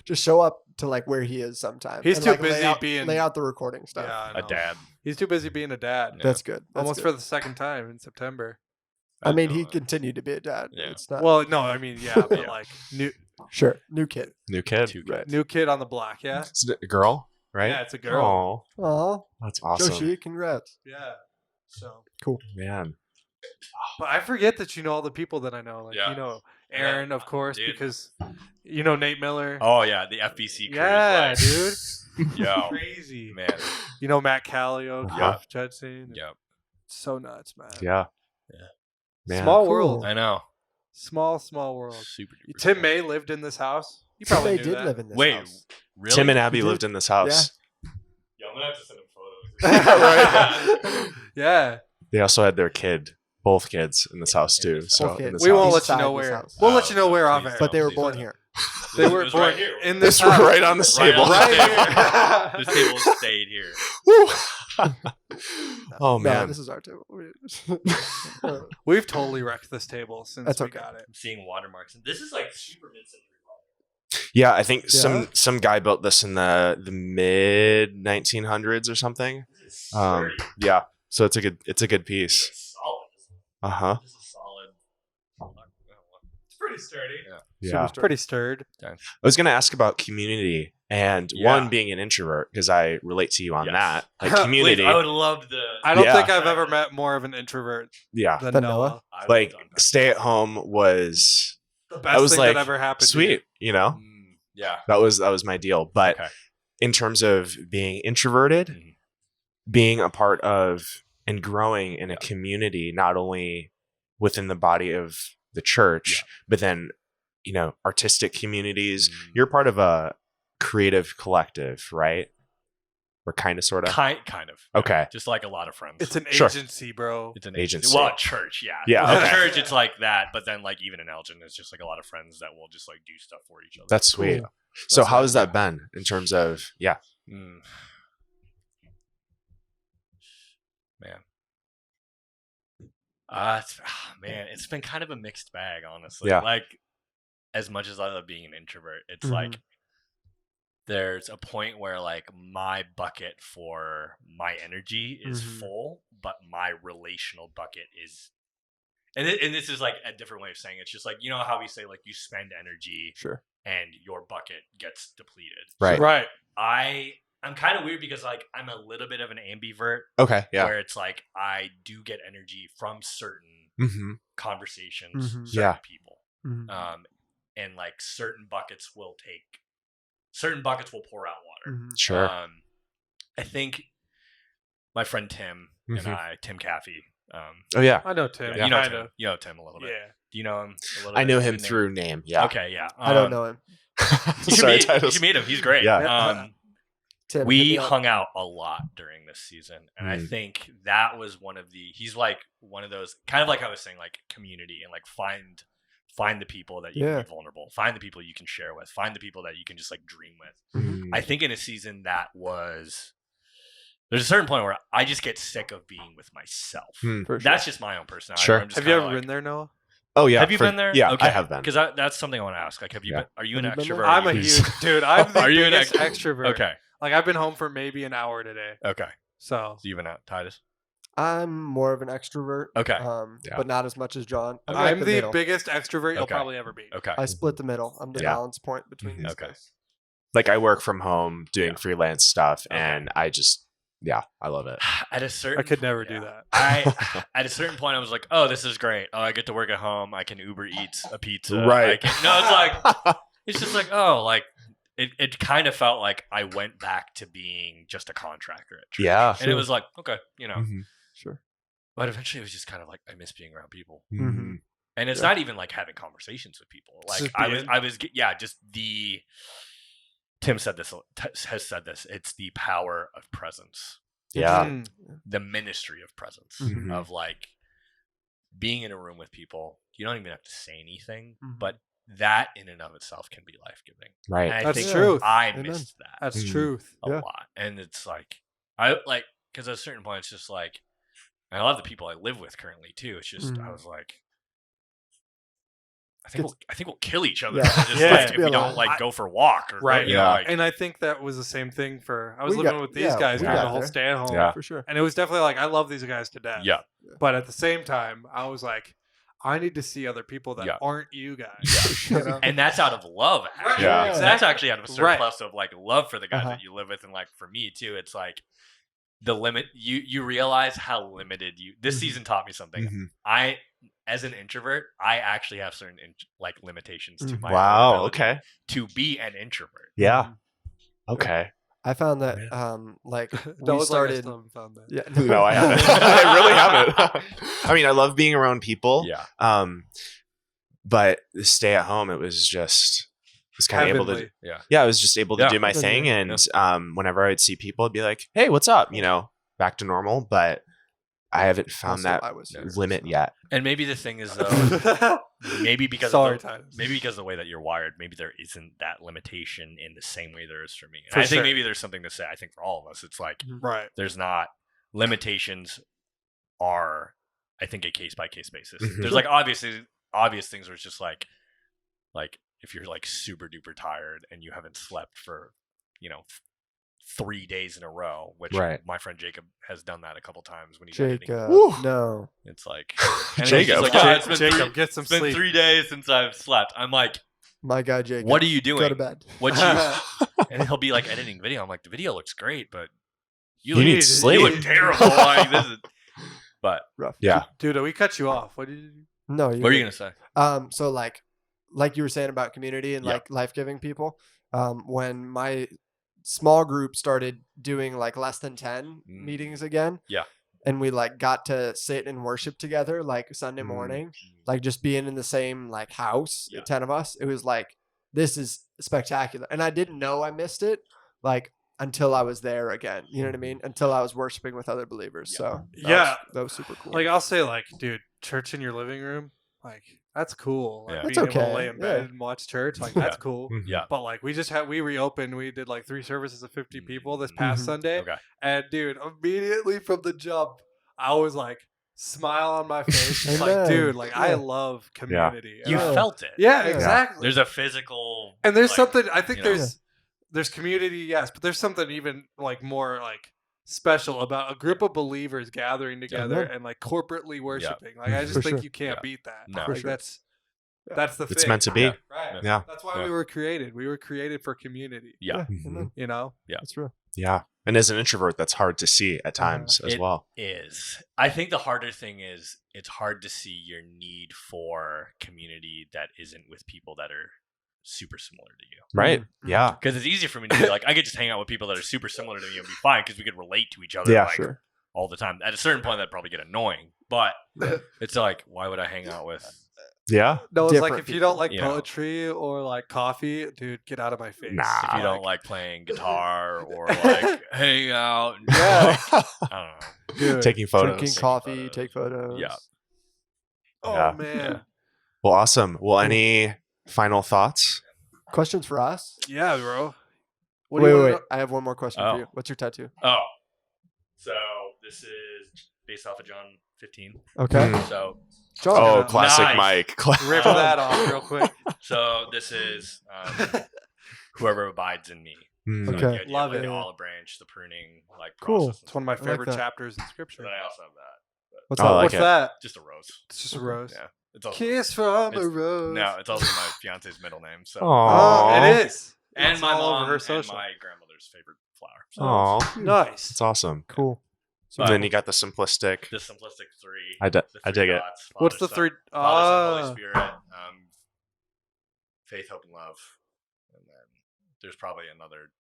just show up to like where he is sometime. He's and, too like, busy lay being- out the recording stuff. Yeah, I a know. dad. He's too busy being a dad. Yeah. That's good. That's Almost good. for the second time in September. I mean, he know. continued to be a dad. Yeah. It's not Well, no, I mean, yeah, but Yeah. like sure. New kid. New kid. Two Right. kids. new kid on the block. Yeah, It's a girl, right? yeah, it's a girl. Oh, Oh, that's awesome. Joshi, congrats. Yeah. So, Man. but I forget that you know all the people that I know. Like Yeah. you know Aaron, of course, Dude. because you know Nate Miller. Oh yeah, the FBC crew. yeah, is like, dude. Yo, Crazy. man. You know Matt Callio, Uh-huh. Jeff Judson. Yep. So nuts, man. Yeah. Yeah. Man. Small Cool. world. I know. Small world. Super. duper Tim small. May lived in this house. You probably They knew did that. live in this Wait, house. really? Tim and Abby He lived did. in this house. Yo, I'm gonna have to send him photos. Right. Yeah. They also had their kid, both kids in this house In too. this So house. in this We won't house. let you know Inside this where. house. We'll let you know where off please air. But they were Please born don't. here. They It were was born right here. in this This house. right on the Right table. on Right the here. This table stayed here. Oh No, man. this is our table. We've totally wrecked this table since That's we okay. got it. I'm seeing watermarks, and this is like super mid-century. Yeah, I think Yeah. some guy built this in the mid 1900s or something. This is sturdy. Yeah. So it's a good piece. It's solid. Uh huh. This is solid. It's pretty sturdy. Yeah. Yeah. Pretty stirred. I was gonna ask about community and Yeah. one being an introvert because I relate to you on Yes. that. Like Please, community. I would love the. I don't Yeah. think I've ever met more of an introvert Yeah. than Than Noah. Noah? I would Like have done that. stay at home was The best was thing like, that ever happened. to you. sweet, you know? Yeah. That was my deal. But Okay. in terms of being introverted, Mhm. being a part of and growing in a Yeah. community, not only within the body of the church, but then, artistic communities. Mm. You're part of a creative collective, right? Or kind of, sort of. Kind of. Okay. Just like a lot of friends. It's an Sure. agency, bro. It's an agency. Well, at church, yeah. Yeah, At okay. church, it's like that. But then, like, even in Elgin, it's just like a lot of friends that will just like do stuff for each other. That's sweet. Cool. So That's how nice. has that been in terms of, Mm. Man. It's been kind of a mixed bag, honestly. Yeah. Like, as much as I love being an introvert, it's Mhm. like there's a point where like my bucket for my energy is Mhm. full, but my relational bucket is and this is like a different way of saying it. It's just like, you know how we say like you spend energy Sure. and your bucket gets depleted. Right. Right. I'm kind of weird because like I'm a little bit of an ambivert. Okay. Yeah. Where it's like I do get energy from certain conversations, Mhm. certain people. Mhm. And like certain buckets will pour out water. Sure. I think my friend Tim and Tim Caffey. Oh yeah. I know Tim. You know Tim. You know Tim a little bit. Yeah. Do you know him a little I bit? know him through name. Yeah. Okay, yeah. I don't know him. You should meet him. He's great. Yeah. Tim, we hung out a lot during this season, and I think that was he's like one of those, kind of like I was saying, like community, and like find the people that you can be vulnerable, find the people you can share with, find the people that you can just like dream with. I think in a season there's a certain point where I just get sick of being with myself. That's just my own personality. Sure. I'm just Have you ever like, been there, Noah? Oh yeah. Have you been there? Yeah, okay. I have been. Because that's something I want to ask. Like, have you been? Are you an Have you been extrovert? there? I'm a huge dude. I'm the biggest extrovert. Okay. Like I've been home for maybe an hour today. Okay. So you've been out, Titus? I'm more of an extrovert. Okay. But not as much as John. I'm like the middle. biggest extrovert you'll probably ever be. Okay. I split the middle. I'm the balance point between these guys. Like I work from home doing freelance stuff, and I just I love it. At a certain, I could never do that. At a certain point, I was like, "Oh, this is great. Oh, I get to work at home. I can Uber Eats a pizza. Right? It's like, it's just like, oh, like it kind of felt like I went back to being just a contractor at church. Yeah, and it was like, okay, sure. But eventually, it was just kind of like I miss being around people, Mhm. and it's not even like having conversations with people. Like Tim said this, has said this. It's the power of presence. Yeah. The ministry of presence, of like being in a room with people. You don't even have to say anything, but that in and of itself can be life-giving. Right. And That's truth. I missed that. That's truth. A lot. And it's like, because at a certain point, it's just like, and I love the people I live with currently too. It's just, I was like, I think we'll kill each other if we don't like go for a walk or right. And I think that was the same thing I was living with these guys during the whole stay at home. Yeah, for sure. And it was definitely like I love these guys to death. Yeah. But at the same time, I was like, I need to see other people that aren't you guys. Yeah. And that's out of love. Actually. Yeah. Exactly. That's actually out of a surplus of like love for the guys that you live with, and like for me too, it's like the limit. You realize how limited this season taught me something. As an introvert, I actually have certain limitations to my ability to be an introvert. Yeah. Okay. I found that we started. Found that. Yeah, no, I haven't. I really haven't. I mean, I love being around people. Yeah. But stay at home, it was kind of able to. Yeah, I was just able to do my thing, and whenever I'd see people, I'd be like, "Hey, what's up?" Back to normal. But I haven't found that limit yet. And maybe the thing is though, maybe because of the way that you're wired, maybe there isn't that limitation in the same way there is for me. And I think maybe there's something to say. I think for all of us, it's like there's not limitations are, I think, a case by case basis. There's like obvious things where it's just like if you're like super duper tired and you haven't slept for 3 days in a row, which my friend Jacob has done that a couple times when he's editing. No, it's like Jacob. Jacob, get some sleep. It's been 3 days since I've slept. I'm like, my guy Jacob. What are you doing? Go to bed. And he'll be like editing video. I'm like, the video looks great, but you need sleep. You look terrible. Like this is, but rough. Yeah, dude, we cut you off. What did you do? No, what are you gonna say? So like you were saying about community and like life-giving people. When my small group started doing like less than 10 meetings again. Yeah. And we like got to sit and worship together like Sunday morning, like just being in the same like house, 10 of us. It was like, this is spectacular. And I didn't know I missed it like until I was there again. You know what I mean? Until I was worshiping with other believers. So that was super cool. Like I'll say like, dude, church in your living room, like that's cool. Like, that's being okay. able to lay in bed and watch church, like that's cool. Yeah. But like we reopened. We did like 3 services of 50 people this past Sunday. Okay. And dude, immediately from the jump, I was like smile on my face. It's like, dude, like I love community. You felt it. Yeah, exactly. There's a physical, and there's something. I think there's community, yes, but there's something even like more like special about a group of believers gathering together Yeah. and like corporately worshiping. Like I just For think sure. you can't beat that. No. Like sure. that's the It's thing. meant to be. Yeah. Right. Yeah. That's why Yeah. we were created. We were created for community. Yeah. Amen. You know? That's real. Yeah. And as an introvert, that's hard to see at times as It well. is. I think the harder thing is it's hard to see your need for community that isn't with people that are super similar to you. Right. Yeah. Because it's easier for me to be like, I could just hang out with people that are super similar to me and be fine because we could relate to each other Yeah, like, sure. all the time. At a certain point, that'd probably get annoying. But it's like, why would I hang out with? Yeah. No, it's like Different if you don't like you know. poetry or like coffee, dude, get out of my face. Nah. If you don't like playing guitar or like hang out. And Yeah. I don't know. Dude. Taking photos. Drinking coffee, take photos. Yeah. Oh Yeah. man. Yeah. Well, awesome. Well, any final thoughts? Questions for us? Yeah, bro. What Wait, do you wait. wanna I have one more question Oh. for you. What's your tattoo? Oh. So this is based off of John 15. Okay. Mm. So John. Oh, Yeah. classic Nice. Mike. Rip that off real quick. this is whoever abides in me. Mm. So Okay. the idea of, Love like, it. the olive branch, the pruning, like Cool. process. It's one of my like favorite that. chapters in So scripture. then I also have that. What's Oh, that? I like What's it. that? Just a rose. It's just a rose. Yeah. It's also, Kiss from a it's- rose. No, it's also my fiance's middle name. So Oh, Aw. it is. and It's my all mom over her and social. my grandmother's favorite flower. So Aw. Nice. It's awesome. Cool. So then you got the simplistic. the simplistic three. I the dig three it. gods, What's Father, the three? Father, Son, Holy Spirit. Faith, hope, and love. And then there's probably another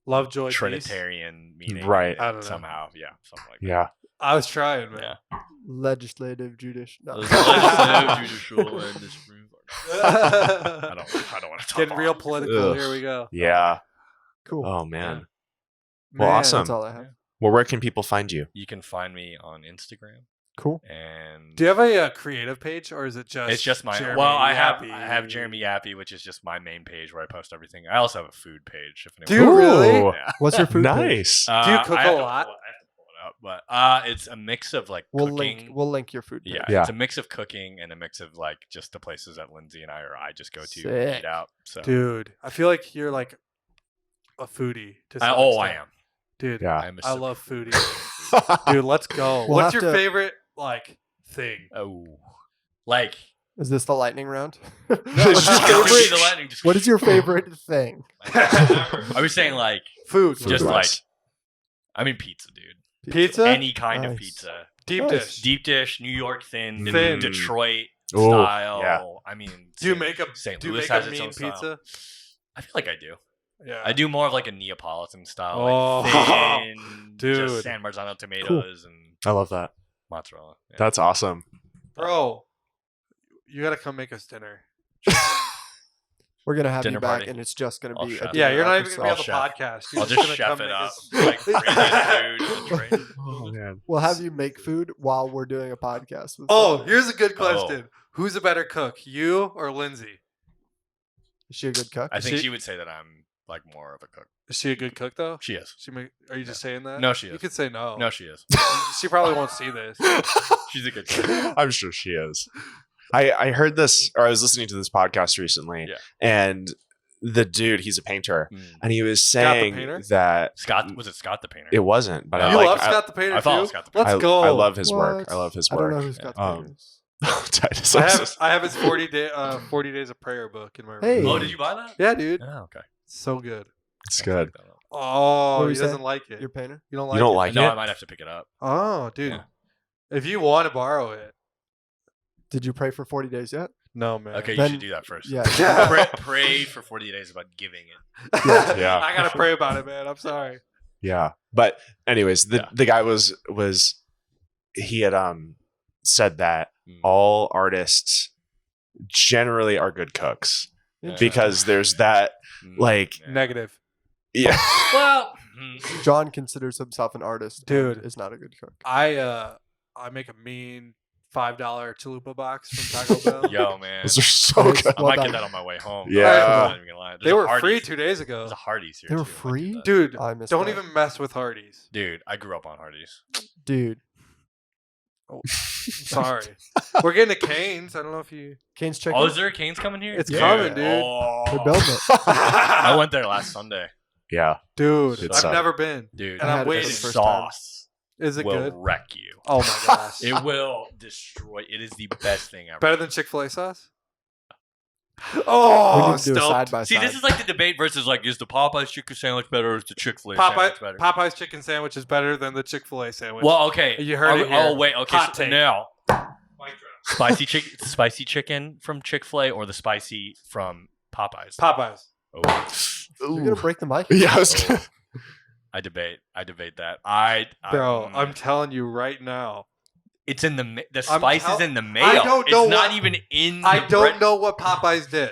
Love, joy, peace. Trinitarian meaning. Right. I don't know. Somehow. Yeah. Something like that. Yeah. I was trying, man. Yeah. Legislative, judicial. No. Judicial and the Supreme Court. I don't want to talk Getting real about it. political. Ugh. Here we go. Yeah. Cool. Oh man. Man, Well, awesome. That's all I have. Well, where can people find you? You can find me on Instagram Cool. and Do you have a creative page, or is it just? it's just my Jeremy well, I Yappy? have Jeremy Yappy, which is just my main page where I post everything. I also have a food page. If Do you anyone- really? Ooh. Yeah. What's your food page? Nice. Do you cook I a have to lot? pull it- I have to pull it up, but it's a mix of like We'll cooking. link your food page. Yeah, Yeah. it's a mix of cooking and a mix of like just the places that Lindsay and I just go to Sick. eat out. So Dude, I feel like you're like a foodie. To some I extent. am. Dude. Yeah. I'm a I sucker love for foodies. food. Dude, let's go. We'll What's have your to- favorite like thing? Oh, like Is this the lightning round? no, What's your it could be favorite- the lightning. Just What is your favorite thing? Are we saying like Food. Food just wise. like? I mean pizza, dude. Pizza? Any kind of Nice. pizza. Deep Nice. dish. Deep dish, New York thin, Thin. Detroit Ooh, style. yeah. I mean, Do you make a St. do you Louis make has a its mean own style. pizza? I feel like I do. Yeah. I do more of like a Neapolitan style, Oh. like thin, Dude. just San Marzano tomatoes and I love that. mozzarella. Yeah. That's awesome. Bro, you gotta come make us dinner. We're gonna have Dinner you back, party. and it's just gonna I'll be. chef. Yeah, dinner you're not even gonna be on the episode. I'll podcast. You're I'll just gonna chef come it make up, us- like bring in food and drink. Oh man. We'll have you make food while we're doing a podcast. With Oh, someone. here's a good question. Who's a better cook, you or Lindsay? Is she a good cook? I think She- she would say that I'm like more of a cook. Is she a good cook though? She is. Are you just saying that? No, she You is. could say no. No, she is. She probably won't see this. She's a good cook. I'm sure she is. I heard this, or I was listening to this podcast recently, Yeah. and the dude, he's a painter, Mm. and he was Scott the saying painter? that Scott was it Scott the painter? it wasn't, but You I You like. love Scott the Painter I thought it too? was Scott the Painter. Let's go. I love his work. What? I love his I work. don't know who's got the Um, fingers. Titus. I have his 40 days of prayer book in my room. Hey. Oh, did you buy that? Yeah, dude. Oh, okay. So good. It's good. Oh, What were he you doesn't saying? like it. Your painter? You don't You like don't it? like No, it? I might have to pick it up. Oh, dude. Yeah. If you want to borrow it. Did you pray for 40 days yet? No, man. Okay, you Then- should do that first. Yeah. Pray for 40 days about giving it. Yeah. I got to pray about it, man. I'm sorry. Yeah. But anyways, Yeah. the guy was he had said that Mm. all artists generally are good cooks Yeah. because there's that Mm, like yeah. Negative. yeah. Well, John considers himself an artist. and Dude. is not a good cook. I make a mean $5 chalupa box from Taco Bell. yo, man. Those are so Thanks. good. I Well might done. get that on my way home. Yeah. I'm not even gonna lie. There's They a were Hardee's. free 2 days There's ago. a Hardee's here. They were too. I might free? do that. Dude, I missed don't that. even mess with Hardee's. Dude, I grew up on Hardee's. Dude. Sorry. We're getting to Cane's. I don't know if you... Cane's chicken. Oh, is there a Cane's coming here? It's Yeah. coming, dude. Oh. They're building it. I went there last Sunday. Yeah. Dude, It's, I've never been. Dude, I And I'm had it for the waiting. first sauce Is it will good? wreck you. Oh my gosh. It will destroy. It is the best thing ever. Better than Chick-fil-A sauce? We Oh, need to do a side stoked. by See, side. this is like the debate versus like, is the Popeyes chicken sandwich better or is the Chick-fil-A sandwich better? Popeye's chicken sandwich is better than the Chick-fil-A sandwich. Well, okay. You heard it here. Oh, wait. Okay. Hot So take. now, spicy chicken from Chick-fil-A or the spicy from Popeyes? Popeyes. Oh, You're gonna break the mic. Yeah. I was Oh. I debate that. Bro, I'm telling you right now. It's in the spice is in the mayo. I don't know it's not what- even in. I the don't bread. know what Popeyes did,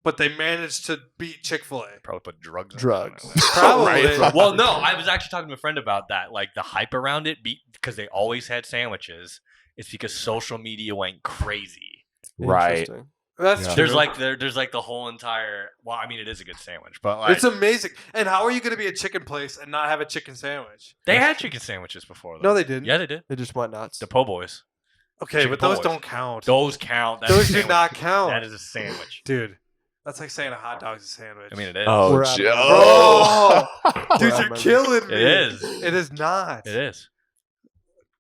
but they managed to beat Chick-fil-A. Probably put drugs. in it. Drugs. Probably. Right. Well, no, I was actually talking to a friend about that. Like the hype around it, because they always had sandwiches. It's because social media went crazy. Right. Interesting. That's Yeah. true. There's like the whole entire. Well, I mean, it is a good sandwich, but like It's amazing. And how are you going to be a chicken place and not have a chicken sandwich? they had chicken sandwiches before. Though. No, they didn't. Yeah, they did. They just went nuts. The po' boys. Okay, Chicken but those boys. don't count. Those count. That's Those a do sandwich. not count. That is a sandwich. Dude, that's like saying a hot dog's a sandwich. I mean, it is. Oh, We're out of Joe. We're Dude, out you're of killing me. It is. It is not. It is.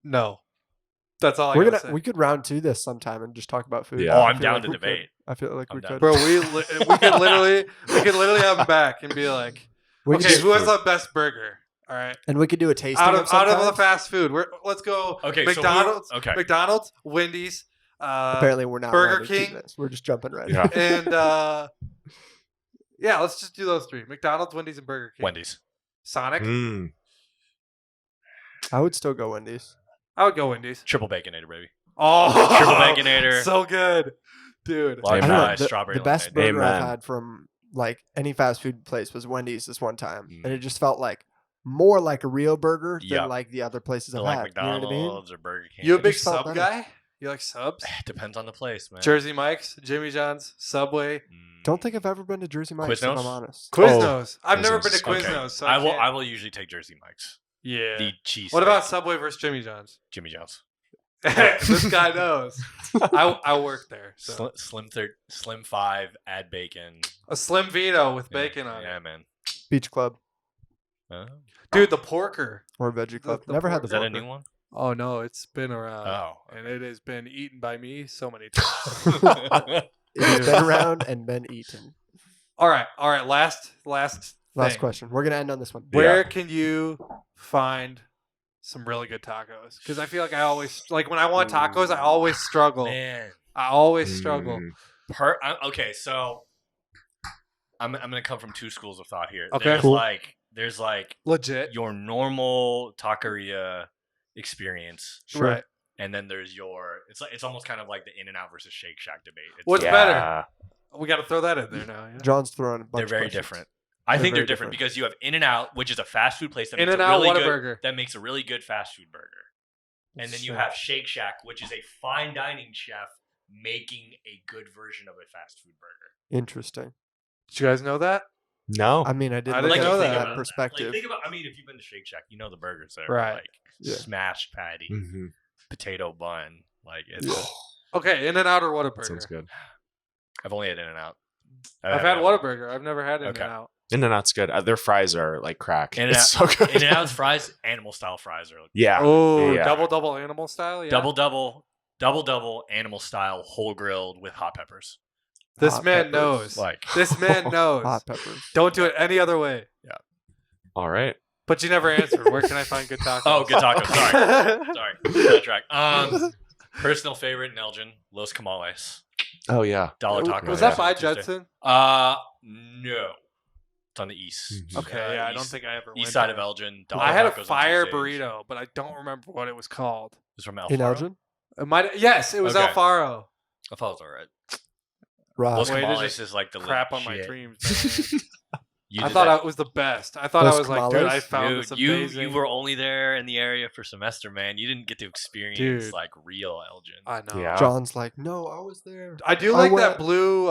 No. That's all I We're gotta gonna say. we could round 2 this sometime and just talk about food. Yeah. Oh, I I'm feel down like to we could. debate. I feel like we I'm could. Bro, we could literally have him back and be like, We okay, could, who has the best burger? All right. and we could do a tasting Out of the sometimes. fast food. Let's go Okay. McDonald's, So okay. McDonald's, Wendy's, Apparently, we're not Burger rounding two King. this. We're just jumping right. Yeah. in. and yeah, let's just do those 3. McDonald's, Wendy's, and Burger King. Wendy's. Sonic. Mm. I would still go Wendy's. I would go Wendy's. Triple baconator, baby. Oh, Triple baconator. so good, dude. Large I don't know, fries, strawberry the best lemonade. burger I've Amen. had from like any fast food place was Wendy's this one time, Mm. and it just felt like more like a real burger than Yep. like the other places So I've like had. You know what I mean? McDonald's or Burger King. You a big just felt sub better. guy? You like subs? Depends on the place, man. Jersey Mike's, Jimmy John's, Subway, Don't think I've ever been to Jersey Mike's. If Quiznos? I'm honest. Quiznos. I've never been to Quiznos. Quiznos, so I can't- will usually take Jersey Mike's. Yeah. The cheese. What about steak. Subway versus Jimmy John's? Jimmy John's? This guy knows. I work there. So. Slim 5, add bacon. A Slim Vito with Yeah, bacon on Yeah, it. man. Beach Club Dude, the porker. or Veggie Club. the Never had the Is that a burger. new one? Oh no, it's been around. Oh. And it has been eaten by me so many times. It's been around and been eaten. All right. Last Last thing. question. We're gonna end on this one. Where can you find some really good tacos? Because I feel like I always like when I want tacos, I always struggle. Man. I always struggle. Mm. Okay, so I'm gonna come from 2 schools of thought here. Okay. There's Cool. there's like Legit. your normal taqueria experience, Right. and then there's it's almost kind of like the In-N-Out versus Shake Shack debate. It's What's like- better? We got to throw that in there now. Yeah. John's throwing a bunch They're of very questions. different. I They're think they're very different different. because you have In-N-Out, which is a fast food place that makes In-N-Out, a really Whataburger. good that makes a really good fast food burger. And then you have Shake Shack, which is a fine dining chef making a good version of a fast food burger. Interesting. Did you guys know that? No. I mean, I did I look didn't at know it that. from About that perspective. Like, think about. I mean, if you've been to Shake Shack, you know the burgers there. Right. Like Yeah. smashed patty, Mhm. potato bun. Like it's. Yeah. Okay, In-N-Out or Whataburger? Sounds good. I've only had In-N-Out. I've had Whataburger. I've never had In-N-Out. In-N-Out's good. Their fries are like crack. In-N-Out- It's so good. In-N-Out's fries, animal style fries are Yeah. Oh, Yeah. double animal style. Yeah. double animal style whole grilled with hot peppers. This Hot man peppers. knows. Like This man knows. Hot peppers. Don't do it any other way. All right. But you never answered. Where can I find good tacos? oh, good tacos. Sorry. Sidetrack. Personal favorite in Elgin, Los Camales. Oh yeah. Dollar Was tacos. Was that Yeah. by Tuesday. Judson? No. It's on the east. Mhm. Okay, yeah, I don't east- think I ever went East side there. of Elgin. Dollar I had a tacos on fire Tuesdays. burrito, but I don't remember what it was called. It's from Alfaro. In Elgin? It might. Yes, it was Okay. Alfaro. I thought it was alright. Rock. Los Way to Camales just is like the Crap on my legit- dreams. Man. You I did thought that- it was the best. I thought I Los was like, dude, I Camales? found this Dude, amazing. you were only there in the area for a semester, man. You didn't get to experience Dude. like real Elgin. I know. Yeah. John's like, no, I was there. I do I like went- that blue.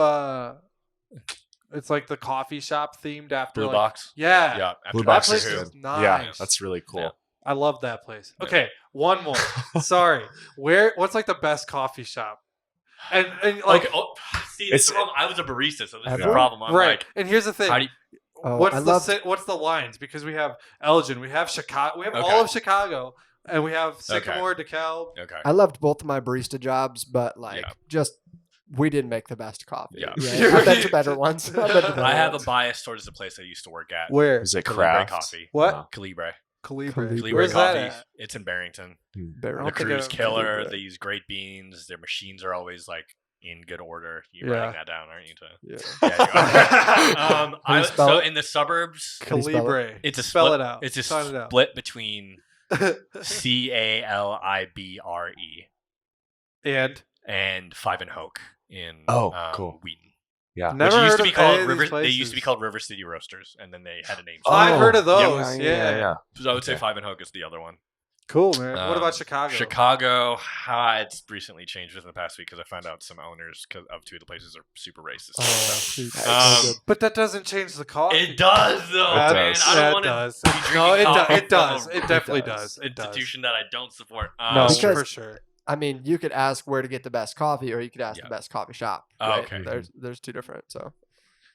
It's like the coffee shop themed after Blue like, box. Yeah, Yeah, Blue after that box place is is good. nice. Yeah, that's really cool. Yeah. I love that place. Yeah. Okay, one more. Sorry, what's like the best coffee shop? And like Okay, see, this is It's- the problem. I was a barista, so this is the Ever? problem. I'm right. like, And here's the thing: how do you, Oh, what's the lines? Because we have Elgin, we have Chicago, we have all of Chicago, and we have Sycamore, DeKalb. Okay. I loved both of my barista jobs, but we didn't make the best coffee. Yeah. Right? I bet you better ones. I have a bias towards the place I used to work at. Where Is it Calibre craft? Coffee. What? Calibre. Calibre. Where's that Coffee. at? It's in Barrington. Barrington. The crew's I've- killer. Calibre. They use great beans. Their machines are always like in good order. You're Yeah. writing that down, aren't you? Yeah. Yeah, you are. How do you spell so it? in the suburbs, Can you spell Calibre. it's a Spell split. it out. It's a Sound it out. split between Calibre And 5 and Hoke in Cool. Wheaton. Yeah. never Which used heard to be of called any of these River. They used to be places. called River City Roasters, and then they had a name. Oh, I've heard of Yep. those. Yeah. So I would say Okay. 5 and Hoke is the other one. Cool, man. What Um, about Chicago? Chicago, it's recently changed within the past week because I found out some owners of 2 of the places are super racist. Oh, So- shoot. Um, But that doesn't change the coffee. It does though, It man. does. I Yeah, don't it want to does. be No, drinking it coffee does. It does. from It a definitely does. does. It does. institution that I don't support. No, Because- for sure. I mean, you could ask where to get the best coffee, or you could ask Yeah. the best coffee shop. Oh, right? okay. There's 2 different. So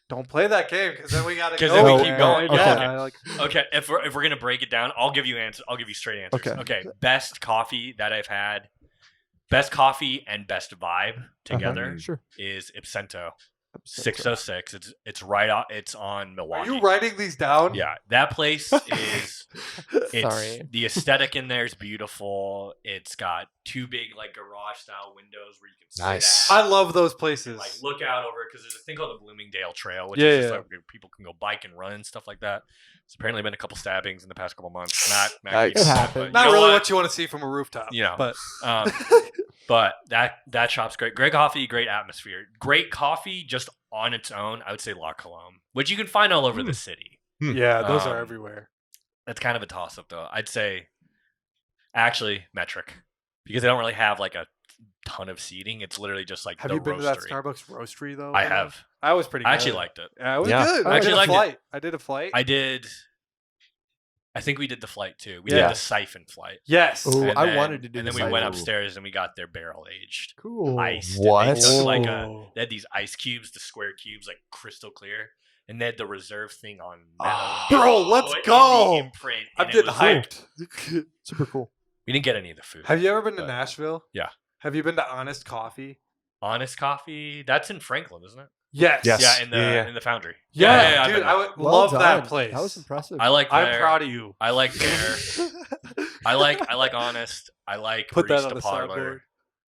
Don't play that game because then we gotta 'Cause go. then we keep man. going. Yeah, Okay. Okay, if we're gonna break it down, I'll give you straight answers. Okay. Best coffee that I've had, best coffee and best vibe together sure. is Ipsento 606. It's right off. It's on Are Milwaukee. you writing these down? Yeah, that place is. Sorry. The aesthetic in there is beautiful. It's got 2 big like garage style windows where you can Nice. sit I at, love those and, places. like look out over because there's a thing called the Bloomingdale Trail, which Yeah, is just yeah. like where people can go bike and run and stuff like that. There's apparently been a couple stabbings in the past couple months. Not Nice. keeping It up, happens. but Not you know really what? what you want to see from a rooftop. Yeah. But But that shop's great. Great coffee, great atmosphere. Great coffee just on its own. I would say La Colombe, which you can find all over the city. yeah, those are Um, everywhere. That's kind of a toss up though. I'd say actually Metric because they don't really have like a ton of seating. It's literally just like Have the you been to that roastery. Starbucks roastery though? I have. I was pretty. I good. actually liked it. Yeah, it was Yeah. good. I I actually did a liked it. flight. I did a flight. I did. I think we did the flight too. We Yeah. did the siphon flight. Yes. Ooh, And I then- wanted to do And the then we went siphon. upstairs and we got their barrel aged, Cool. iced. What? And they took like Oh. they had these ice cubes, the square cubes, like crystal clear, and they had the reserve thing on Ah. metal. Bro, let's in the go. Imprint, I'm and it getting was like- hyped. Super cool. We didn't get any of the food. Have you ever been to But- Nashville? Yeah. Have you been to Honest Coffee? Honest Coffee? That's in Franklin, isn't it? Yes. Yes. Yeah, in the Yeah. in the Foundry. Yeah, I've dude, been I there. would Well love done. that place. That was impressive. I like. I'm their- proud of you. I like their. I like Honest. I like Put that Barista on the Parlor. soundboard.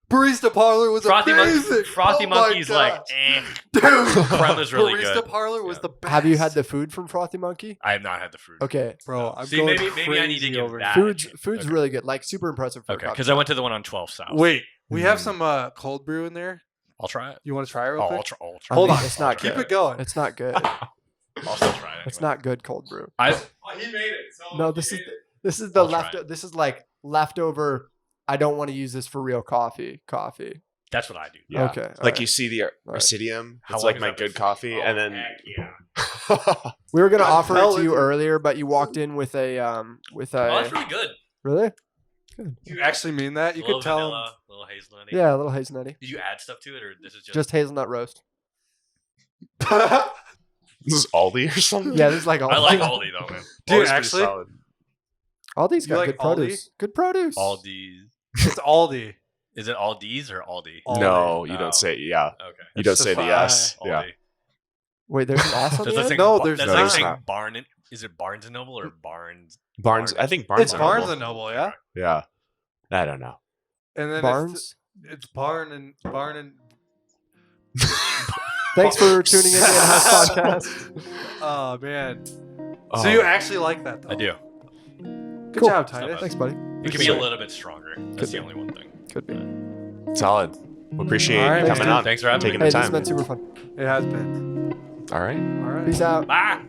Barista Parlor was Frothy amazing. Frothy Oh my Monkey's like, gosh. dude. Dude, Creme is really Barista good. Parlor was Yeah. the best. Have you had the food from Frothy Monkey? I have not had the food. Okay. bro? I'm See, going maybe I need to crazy give over that. here. Food's Okay. really good. Like super impressive. For a Okay, coffee because I shop. went to the one on 12 South. Wait, we have Mm. some cold brew in there. I'll try it. You want to try it real Oh, quick? I'll try. I Hold mean, on. It's not Keep good. it going. It's not good. I'll still try it. It's anyway. not good cold brew. I Oh, he made it. So No, this is the I'll try left. This is like leftover. I don't want to use this for real coffee. That's what I do. Yeah. Okay. Like alright. you see the right. Residium. How It's long like has my that been good for? coffee, Oh, and then heck yeah. We were gonna I'm offer it to telling you you. earlier, but you walked in with a Oh, that's really good. really you actually mean that? You little could tell. vanilla, little hazelnut. yeah, a little hazelnutty. Did you add stuff to it, or this is Just hazelnut roast. this is Aldi or something. Yeah, this is like I like Aldi though, man. Dude, Aldi's pretty actually, solid. Aldi's You got like good produce. Good produce. Aldi. it's Aldi. Is it Aldi's or Aldi? Aldi. No, you Oh. don't say. Yeah, Okay. you It's don't just say the fine. S. Yeah. Aldi. Wait, there's an S on Does the that end? say No, Bar- there's does not. that There's say not. Barn? Is it Barnes and Noble or Barnes? Barnes. I think Barnes. It's and Barnes Noble. and Noble, yeah. Yeah. I don't know. And then Barnes. It's Barn and. Thanks for tuning in to the InHaus podcast. Oh man. Oh. So you actually like that though? I do. Good Cool. job, Not Titus. bad. Thanks, buddy. It can be a little bit stronger. That's the only one thing. Could be. Solid. We appreciate All right, you thanks, coming dude. on. Thanks for having Taking me. Hey, the this has time. been super fun. It has been. All right. All right. Peace out. Bye.